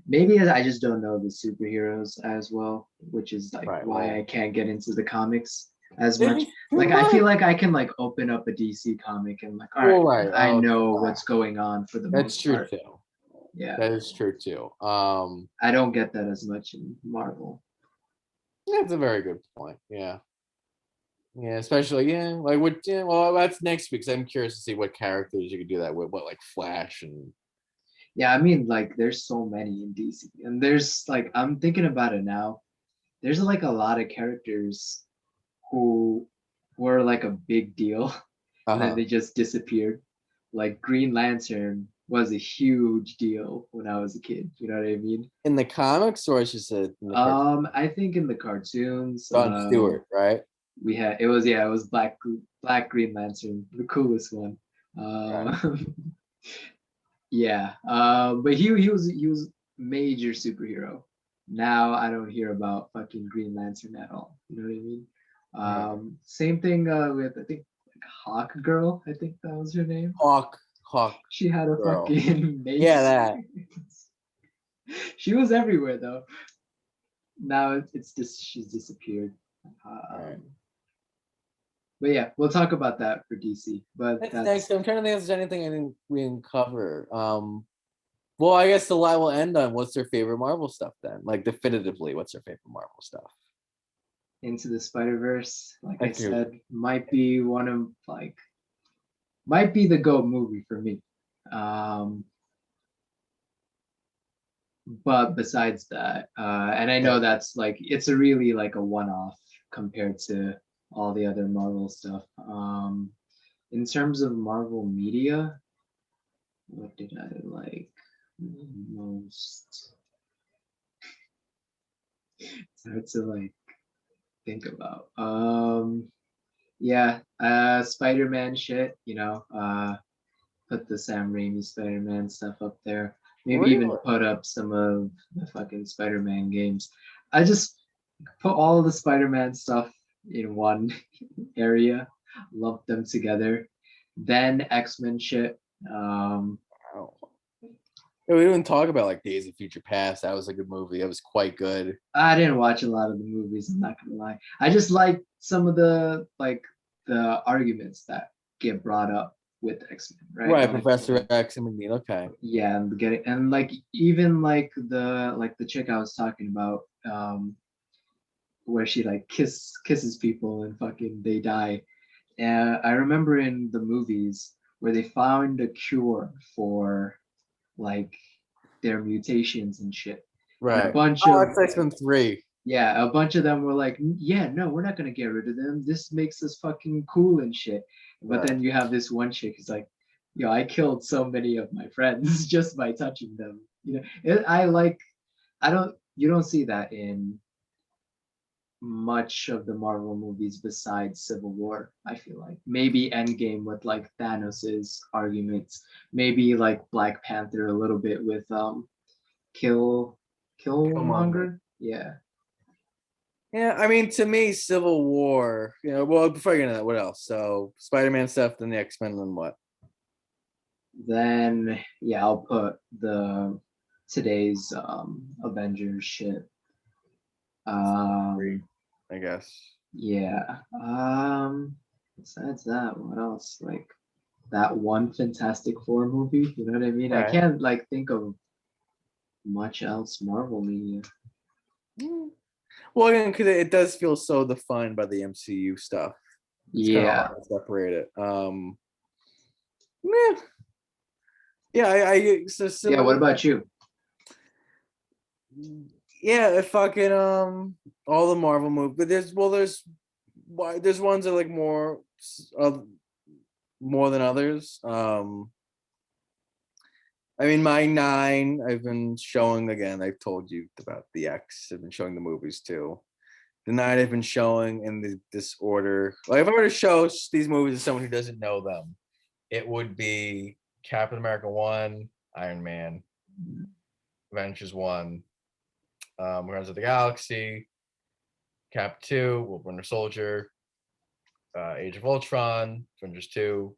maybe I just don't know the superheroes as well, which is like Right. why I Well, can't get into the comics as there's much. just too Like I feel much. like I can like open up a DC comic and like, all right, Well, right. I Oh, know what's going on for the that's most true part. too. Yeah, That is true too. I don't get that as much in Marvel. That's a very good point. Yeah. Yeah, especially like what yeah, well that's next week 'cause I'm curious to see what characters you could do that with, what like Flash and Yeah, I mean like there's so many in DC, and there's like I'm thinking about it now. There's like a lot of characters who were like a big deal and then uh-huh. they just disappeared. Like Green Lantern was a huge deal when I was a kid. You know what I mean? In the comics or I should say in the cartoon. I think in the cartoons, John Stewart, right? we had it was Black Green Lantern, the coolest one. Right. Yeah, but he was major superhero. Now I don't hear about fucking Green Lantern at all. You know what I mean? Right. Same thing with I think like Hawk Girl. I think that was her name. Hawk She had a Girl. fucking Yeah, mace. that. She was everywhere though. Now it's just she's disappeared. Right. Um, but yeah, we'll talk about that for DC. But That's next. that's I'm trying to think if there's anything we didn't cover. Well, I guess the lie will end on what's their favorite Marvel stuff then? Like definitively, what's their favorite Marvel stuff? Into the Spider Verse. Like I Thank you. said, might be one of like might be the GOAT movie for me. Um, but besides that, and I know that's like it's a really like a one-off compared to all the other Marvel stuff. In terms of Marvel media, what did I like most? It's hard to like think about. Yeah, Spider-Man shit, put the Sam Raimi Spider-Man stuff up there. Maybe even Really? put up some of the fucking Spider-Man games. I just put all the Spider-Man stuff in one area, lump them together. Then X-Men shit. Wow. Yeah, we didn't talk about like Days of Future Past. That was a good movie. It was quite good. I didn't watch a lot of the movies, I'm not gonna lie. I just like some of the arguments that get brought up with X-Men, right? Right, I like Professor X and McNeil. Okay. yeah, and getting and like even like the chick I was talking about, where she like kisses people and fucking they die. And I remember in the movies where they found a cure for like their mutations and shit. And a Right. bunch Oh, of that's X-Men 3. yeah, a bunch of them were like, yeah, no, we're not gonna get rid of them. This makes us fucking cool and shit. But Right. then you have this one chick who's like, yo, I killed so many of my friends just by touching them. I don't you don't see that in much of the Marvel movies besides Civil War, I feel like. Maybe Endgame with like Thanos's arguments. Maybe like Black Panther a little bit with Kill Killmonger. Killmonger. Yeah. Yeah, I mean, to me, Civil War, well, before I get into that, what else? So, Spider-Man stuff, then the X-Men, and then what? Then yeah, I'll put the today's Avengers shit. Three, Um I guess. yeah. Besides that, what else? Like that one Fantastic Four movie, you know what I mean? I Right. can't like think of much else Marvel media. Mm. Well, again, because it does feel so defined by the MCU stuff. It's kind of Yeah. hard to separate it. Yeah, yeah. So Yeah, what Civil. about you? Yeah, it fucking all the Marvel movies, but there's ones that like more than others. I mean, my nine, I've been showing again. I've told you about the X. I've been showing the movies too. The nine I've been showing in this order. Like if I were to show these movies to someone who doesn't know them, it would be Captain America 1, Iron Man, Avengers 1, Guardians of the Galaxy, Cap 2, Winter Soldier, Age of Ultron, Avengers 2,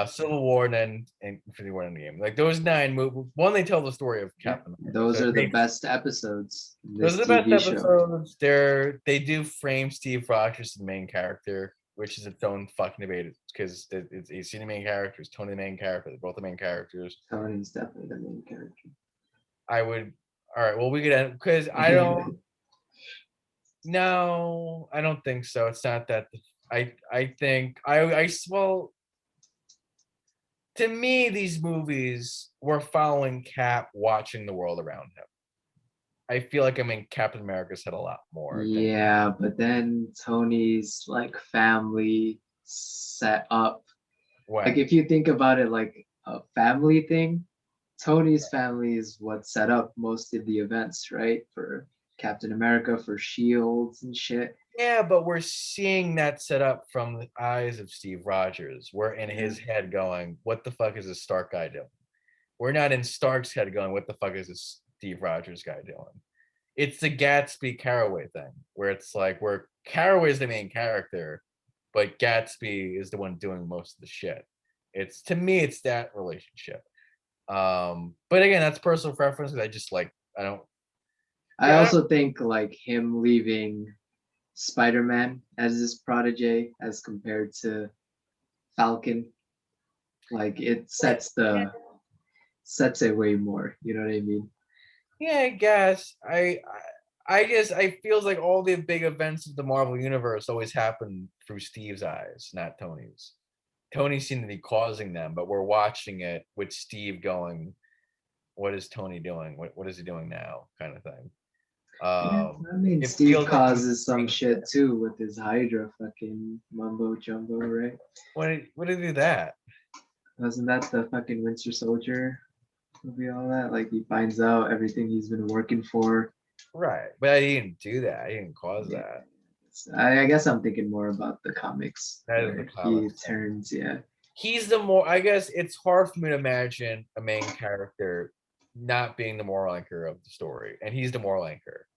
Civil War, and then Infinity War Endgame. Like those nine movies, one, they tell the story of Yeah, Captain America. those So are the they, best episodes in those this are the best TV show. episodes. They do frame Steve Rogers as the main character, which is its own fucking debate because it's he's the main character, it's Tony the main character, they're both the main characters. Tony's definitely the main character. I would. All right. Well, we could end because I don't. No, I don't think so. It's not that. I think well. To me, these movies were following Cap, watching the world around him. I feel like Captain America's had a lot more. Yeah, but then Tony's like family set up. Like When if you think about it like a family thing, Tony's family is what set up most of the events, right? For Captain America, for Shields and shit. yeah, but we're seeing that set up from the eyes of Steve Rogers. We're in Yeah. his head going, "What the fuck is this Stark guy doing?" We're not in Stark's head going, "What the fuck is this Steve Rogers guy doing?" It's the Gatsby Caraway thing, where it's like where Caraway is the main character, but Gatsby is the one doing most of the shit. It's to me, it's that relationship. But again, that's personal preference. I just like I don't. I Yeah, also think like him leaving Spider-Man as his protege as compared to Falcon, like it sets it way more. You know what I mean? yeah, I guess I guess I feels like all the big events of the Marvel universe always happen through Steve's eyes, not Tony's. Tony seemed to be causing them, but we're watching it with Steve going, "What is Tony doing? What is he doing now?" Kind of thing. Yeah, mean, It Steve feels like he was causes some thinking shit that. too with his Hydra fucking mumbo jumbo, right? When did he do that? Wasn't that the fucking Winter Soldier movie? All that, like he finds out everything he's been working for. Right, but I didn't do that. I didn't cause Yeah. that. I guess I'm thinking more about the comics That is the where he comics thing. turns, yeah. He's the more. I guess it's hard for me to imagine a main character not being the moral anchor of the story, and he's the moral anchor.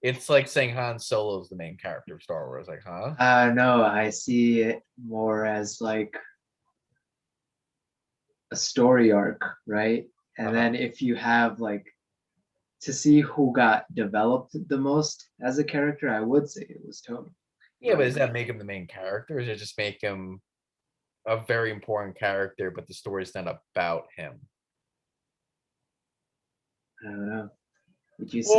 It's like saying Han Solo is the main character of Star Wars. Like, huh? No, I see it more as like a story arc, right? And Uh-huh. then if you have like to see who got developed the most as a character, I would say it was Tony. Yeah, but Right. does that make him the main character? Or does it just make him a very important character, but the story's not about him? I don't know. Would you Well,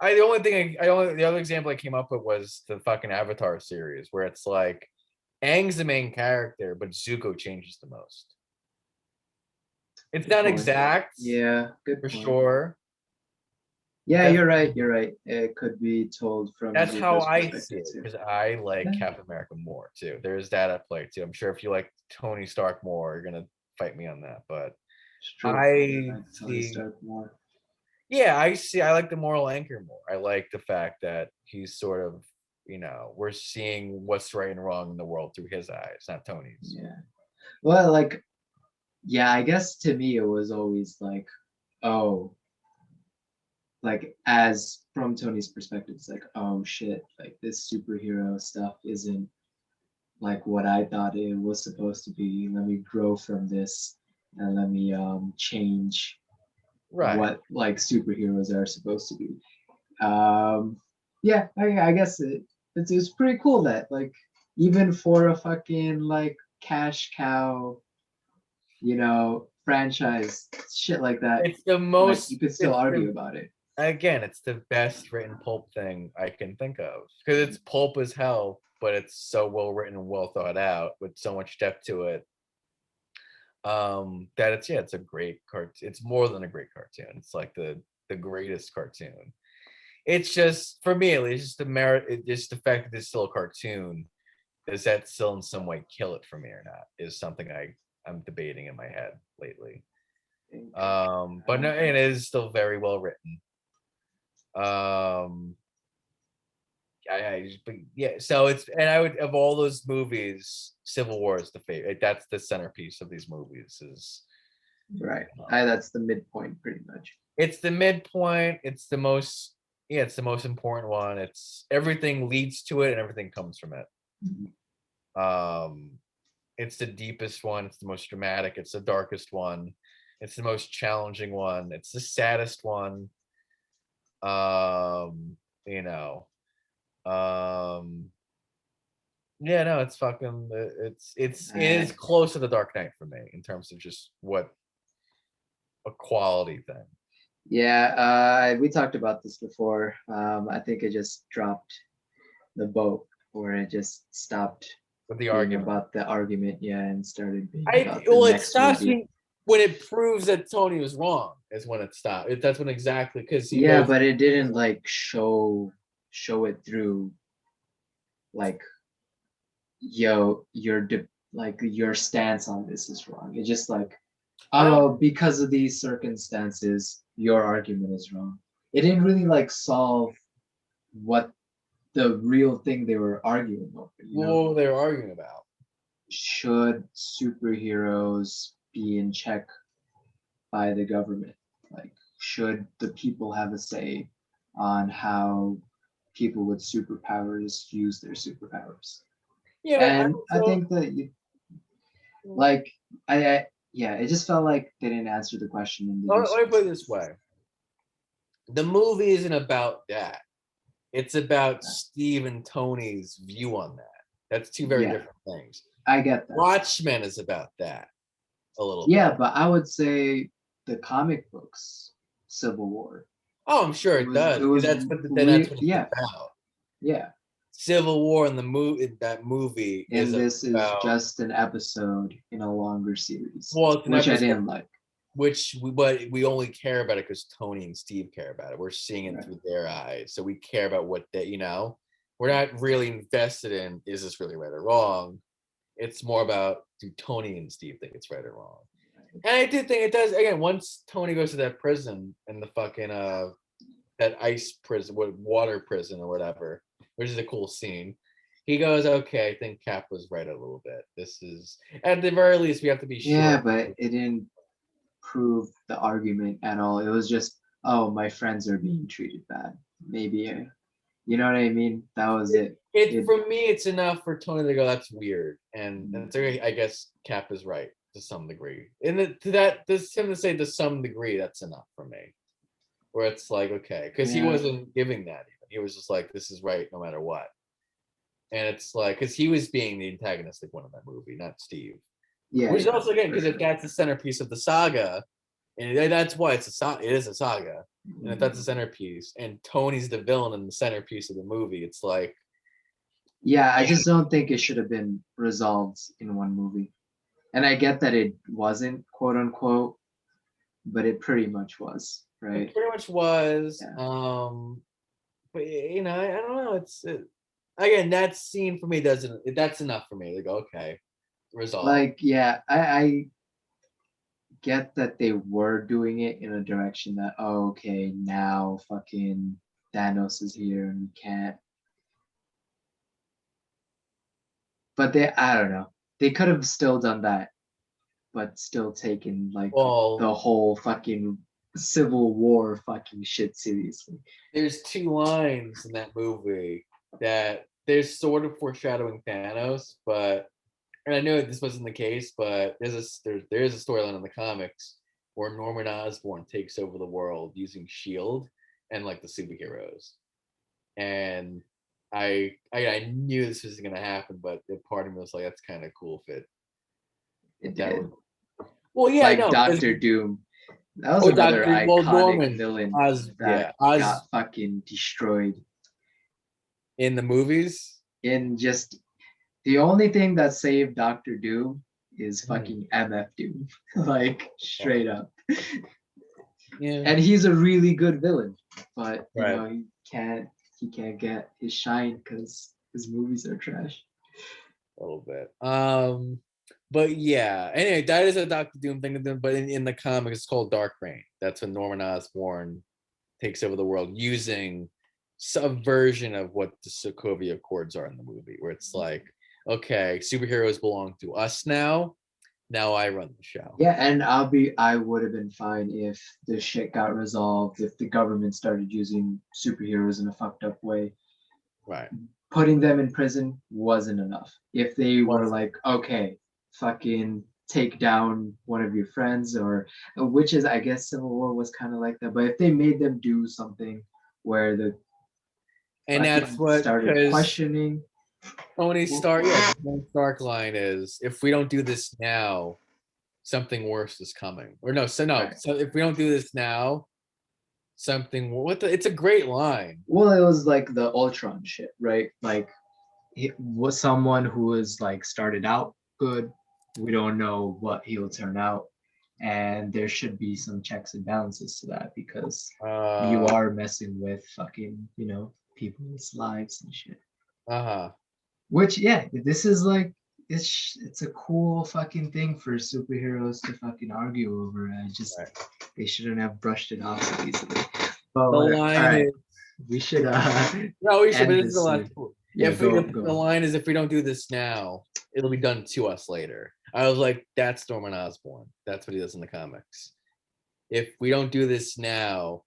say the only thing the other example I came up with was the fucking Avatar series, where it's like Aang's the main character, but Zuko changes the most. It's not point? exact, Yeah, good for point. sure. Yeah, That's- you're right. You're right. It could be told from That's how Zuko's I see perspective it, too. because I like Yeah. Captain America more too. There's that at play too. I'm sure if you like Tony Stark more, you're gonna fight me on that. But It's true. I like Tony see, Stark more. yeah, I like the moral anchor more. I like the fact that he's sort of, we're seeing what's right and wrong in the world through his eyes, not Tony's. Yeah. Well, like, yeah, I guess to me it was always like, oh, like as from Tony's perspective, it's like, oh shit, like this superhero stuff isn't like what I thought it was supposed to be. Let me grow from this and let me change Right. what like superheroes are supposed to be. Yeah, I guess it's pretty cool that like even for a fucking like cash cow, franchise shit like that, It's the like most you could still it's argue the, about it. again, it's the best written pulp thing I can think of. Because it's pulp as hell, but it's so well written and well thought out with so much depth to it. That it's a great cartoon. It's more than a great cartoon. It's like the greatest cartoon. It's just, for me at least, just the merit, just the fact that it's still a cartoon, does that still in some way kill it for me or not, is something I'm debating in my head lately. But no, it is still very well written. But yeah, so I would, of all those movies, Civil War is the favorite. That's the centerpiece of these movies. Is Right. That's the midpoint pretty much. It's the midpoint. It's the most important one. It's everything leads to it and everything comes from it. It's the deepest one. It's the most dramatic. It's the darkest one. It's the most challenging one. It's the saddest one. You know. Yeah, no, it's fucking. It is close to the Dark Knight for me in terms of just what a quality thing. Yeah, we talked about this before. I think it just dropped the boat, or it just stopped With the being argument. about the argument, yeah, and started being about Well, the it next stops movie. being when it proves that Tony was wrong. Is when it stopped. That's when exactly, because Yeah, but it didn't like show it through. Like, yo, like your stance on this is wrong. It's just like, oh, because of these circumstances, your argument is wrong. It didn't really like solve what the real thing they were arguing over. What they were arguing about. Should superheroes be in check by the government? Like, should the people have a say on how people with superpowers use their superpowers? Yeah, And I think that like yeah, it just felt like they didn't answer the question in the let me put it this way: the movie isn't about that. It's about Steve and Tony's view on that. That's two very different things. I get that. Watchmen is about that a little Yeah, bit. but I would say the comic books, Civil War. Oh, I'm sure it does. That's what it's about. Yeah. Civil War in that movie And is this about, is just an episode in a longer series, well, it's an which episode, I didn't like. but we only care about it because Tony and Steve care about it. We're seeing it Right. through their eyes, so we care about what they, we're not really invested in is this really right or wrong. It's more about do Tony and Steve think it's right or wrong. And I do think it does. Again, once Tony goes to that prison and the fucking that ice prison, water prison or whatever, which is a cool scene. He goes, okay, I think Cap was right a little bit. This is at the very least we have to be sure. Yeah, but it didn't prove the argument at all. It was just, oh, my friends are being treated bad. Maybe, you know what I mean? That was it. For me, it's enough for Tony to go, that's weird, and it's okay. I guess Cap is right to some degree. And him to say to some degree, that's enough for me. Where it's like, okay, because he Yeah. wasn't giving that even. He was just like, this is right no matter what. And it's like, because he was being the antagonistic one in that movie, not Steve. Yeah. Which is yeah, also, again, for because if sure. that's the centerpiece of the saga, and that's why it is a saga, and if that's the centerpiece, and Tony's the villain and the centerpiece of the movie, it's like, Yeah, I just don't think it should have been resolved in one movie. And I get that it wasn't, quote unquote, but it pretty much was, it right? pretty much was. Yeah. But I don't know. Again, that scene for me doesn't. That's enough for me to go, okay, resolve. Like, yeah, I get that they were doing it in a direction that, oh, okay, now fucking Thanos is here and we can't. But I don't know. They could have still done that, but still taken like Well, the whole fucking Civil War fucking shit seriously. there's two lines in that movie that there's sort of foreshadowing Thanos, but and I know this wasn't the case, but there is a storyline in the comics where Norman Osborn takes over the world using Shield and like the superheroes, and I knew this was gonna happen, but the part of me was like, that's kind of cool if It that did. was. Well, yeah, Like no, Doctor Doom. That was another iconic villain that got fucking destroyed. In the movies. In just the only thing that saved Doctor Doom is fucking MF Doom. Like straight up. Yeah. And he's a really good villain, but you Right. know, he can't get his shine because his movies are trash. A little bit. But yeah. Anyway, that is a Doctor Doom thing. But in the comics, it's called Dark Reign. That's when Norman Osborn takes over the world using some version of what the Sokovia Accords are in the movie, where it's like, okay, superheroes belong to us now. Now I run the show. Yeah, and I would have been fine if the shit got resolved, if the government started using superheroes in a fucked up way. Right. Putting them in prison wasn't enough. If they were Wasn't. like, okay, fucking take down one of your friends, or which is, I guess Civil War was kind of like that, but if they made them do something where the And that's fucking what started questioning. Tony Stark, yeah, the Tony Stark line is, if we don't do this now, something worse is coming. Or no, so Right. so if we don't do this now, it's a great line. Well, it was like the Ultron shit, right? Like it was someone who was like started out good. We don't know what he'll turn out. And there should be some checks and balances to that because you are messing with fucking, people's lives and shit. Uh-huh. Which, yeah, this is like it's a cool fucking thing for superheroes to fucking argue over. They shouldn't have brushed it off so easily. But The line is, we should no, we should, but end this is the this last. soon. Yeah, The line is, if we don't do this now, it'll be done to us later. I was like, that's Norman Osborn. That's what he does in the comics. If we don't do this now,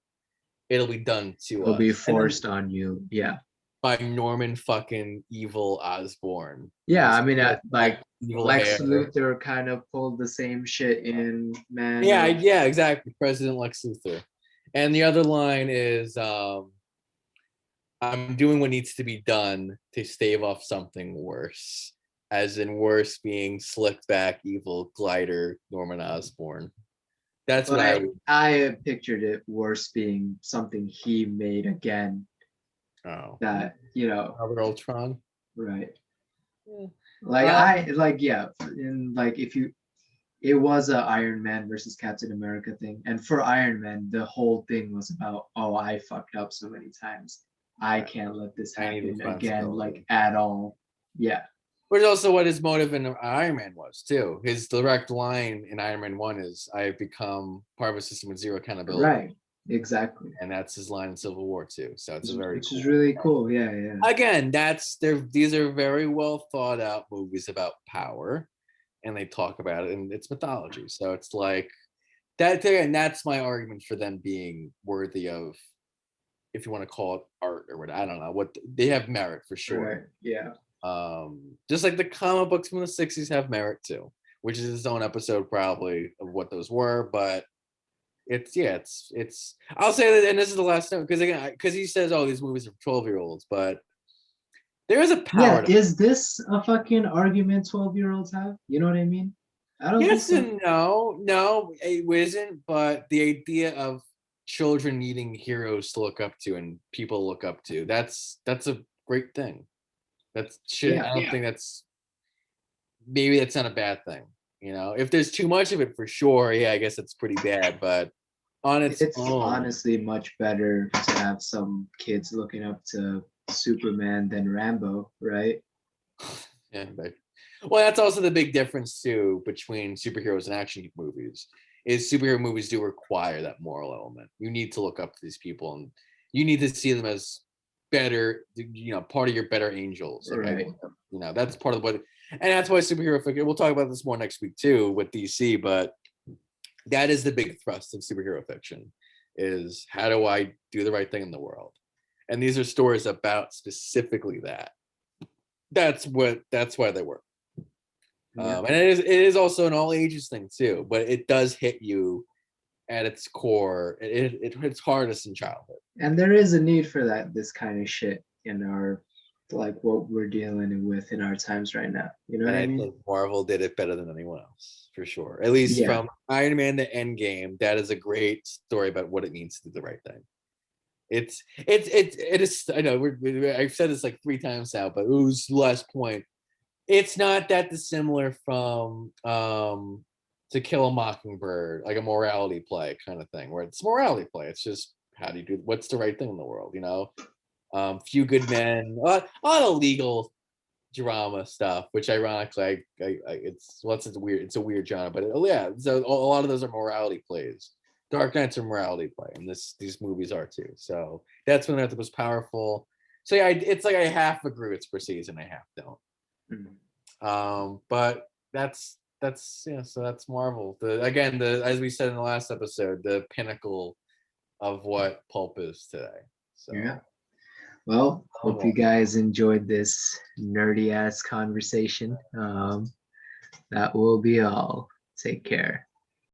it'll be done to us. It'll be forced on you. Yeah. By Norman fucking evil Osborn. Yeah, I mean, like evil Lex hair. Luthor kind of pulled the same shit in Man. Yeah, exactly. President Lex Luthor. And the other line is, I'm doing what needs to be done to stave off something worse. As in worse being slicked back evil glider Norman Osborn. That's what I pictured it worse being something he made again. Oh. That, Robert Ultron. Right. Yeah. Like in like if you it was a Iron Man versus Captain America thing. And for Iron Man, the whole thing was about, oh, I fucked up so many times. I Right. can't let this I need happen again, like responsibility. at all. Yeah. Which is also what his motive in Iron Man was too. His direct line in Iron Man 1 is, "I have become part of a system with zero accountability," Right. Exactly. and that's his line in Civil War too. So it's a very Which is cool. really cool. Yeah, yeah. Again, these are very well thought out movies about power, and they talk about it, and it's mythology. So it's like that there, and that's my argument for them being worthy of, if you want to call it art or what, I don't know what they have merit for sure. Right. Yeah. Just like the comic books from the 60s have merit too, which is its own episode probably of what those were, but it's I'll say that, and this is the last note, because again, because he says, oh, these movies are for 12-year-olds, but there is a power Yeah. to, Is this a fucking argument 12-year-olds have? You know what I mean? I don't think yes so. and no, it isn't, but the idea of children needing heroes to look up to and people to look up to, that's a great thing. That's shit. Yeah. I don't think that's, maybe that's not a bad thing. You know, if there's too much of it, for sure, yeah, I guess it's pretty bad. But on its It's own, honestly much better to have some kids looking up to Superman than Rambo, right? yeah. Well, that's also the big difference too between superheroes and action movies. Is superhero movies do require that moral element. You need to look up to these people, and you need to see them as better, part of your better angels. Like, Right. that's part of what, and that's why superhero fiction. We'll talk about this more next week too with DC, but that is the big thrust of superhero fiction: is how do I do the right thing in the world? And these are stories about specifically that. That's why they work. Yeah. And it is also an all ages thing too, but it does hit you at its core. It hits hardest in childhood. And there is a need for this kind of shit in our, like what we're dealing with in our times right now. You know And what I I mean? think Marvel did it better than anyone else, for sure. At least Yeah. from Iron Man to Endgame, that is a great story about what it means to do the right thing. It is. I know I've said this like 3 times now, but it was the last point. It's not that dissimilar from To Kill a Mockingbird, like a morality play kind of thing, where it's morality play. It's just, how do you do what's the right thing in the world, Few Good Men, a lot of legal drama stuff, which ironically, it's a weird genre, but yeah, so a lot of those are morality plays. Dark Knight's a morality play, and these movies are too. So that's when that was powerful. So yeah, it's like I half agree with Scorsese and I half don't. But that's yeah. So that's Marvel. As we said in the last episode, the pinnacle of what pulp is today. So Yeah. Well, hope you guys enjoyed this nerdy ass conversation. That will be all. Take care.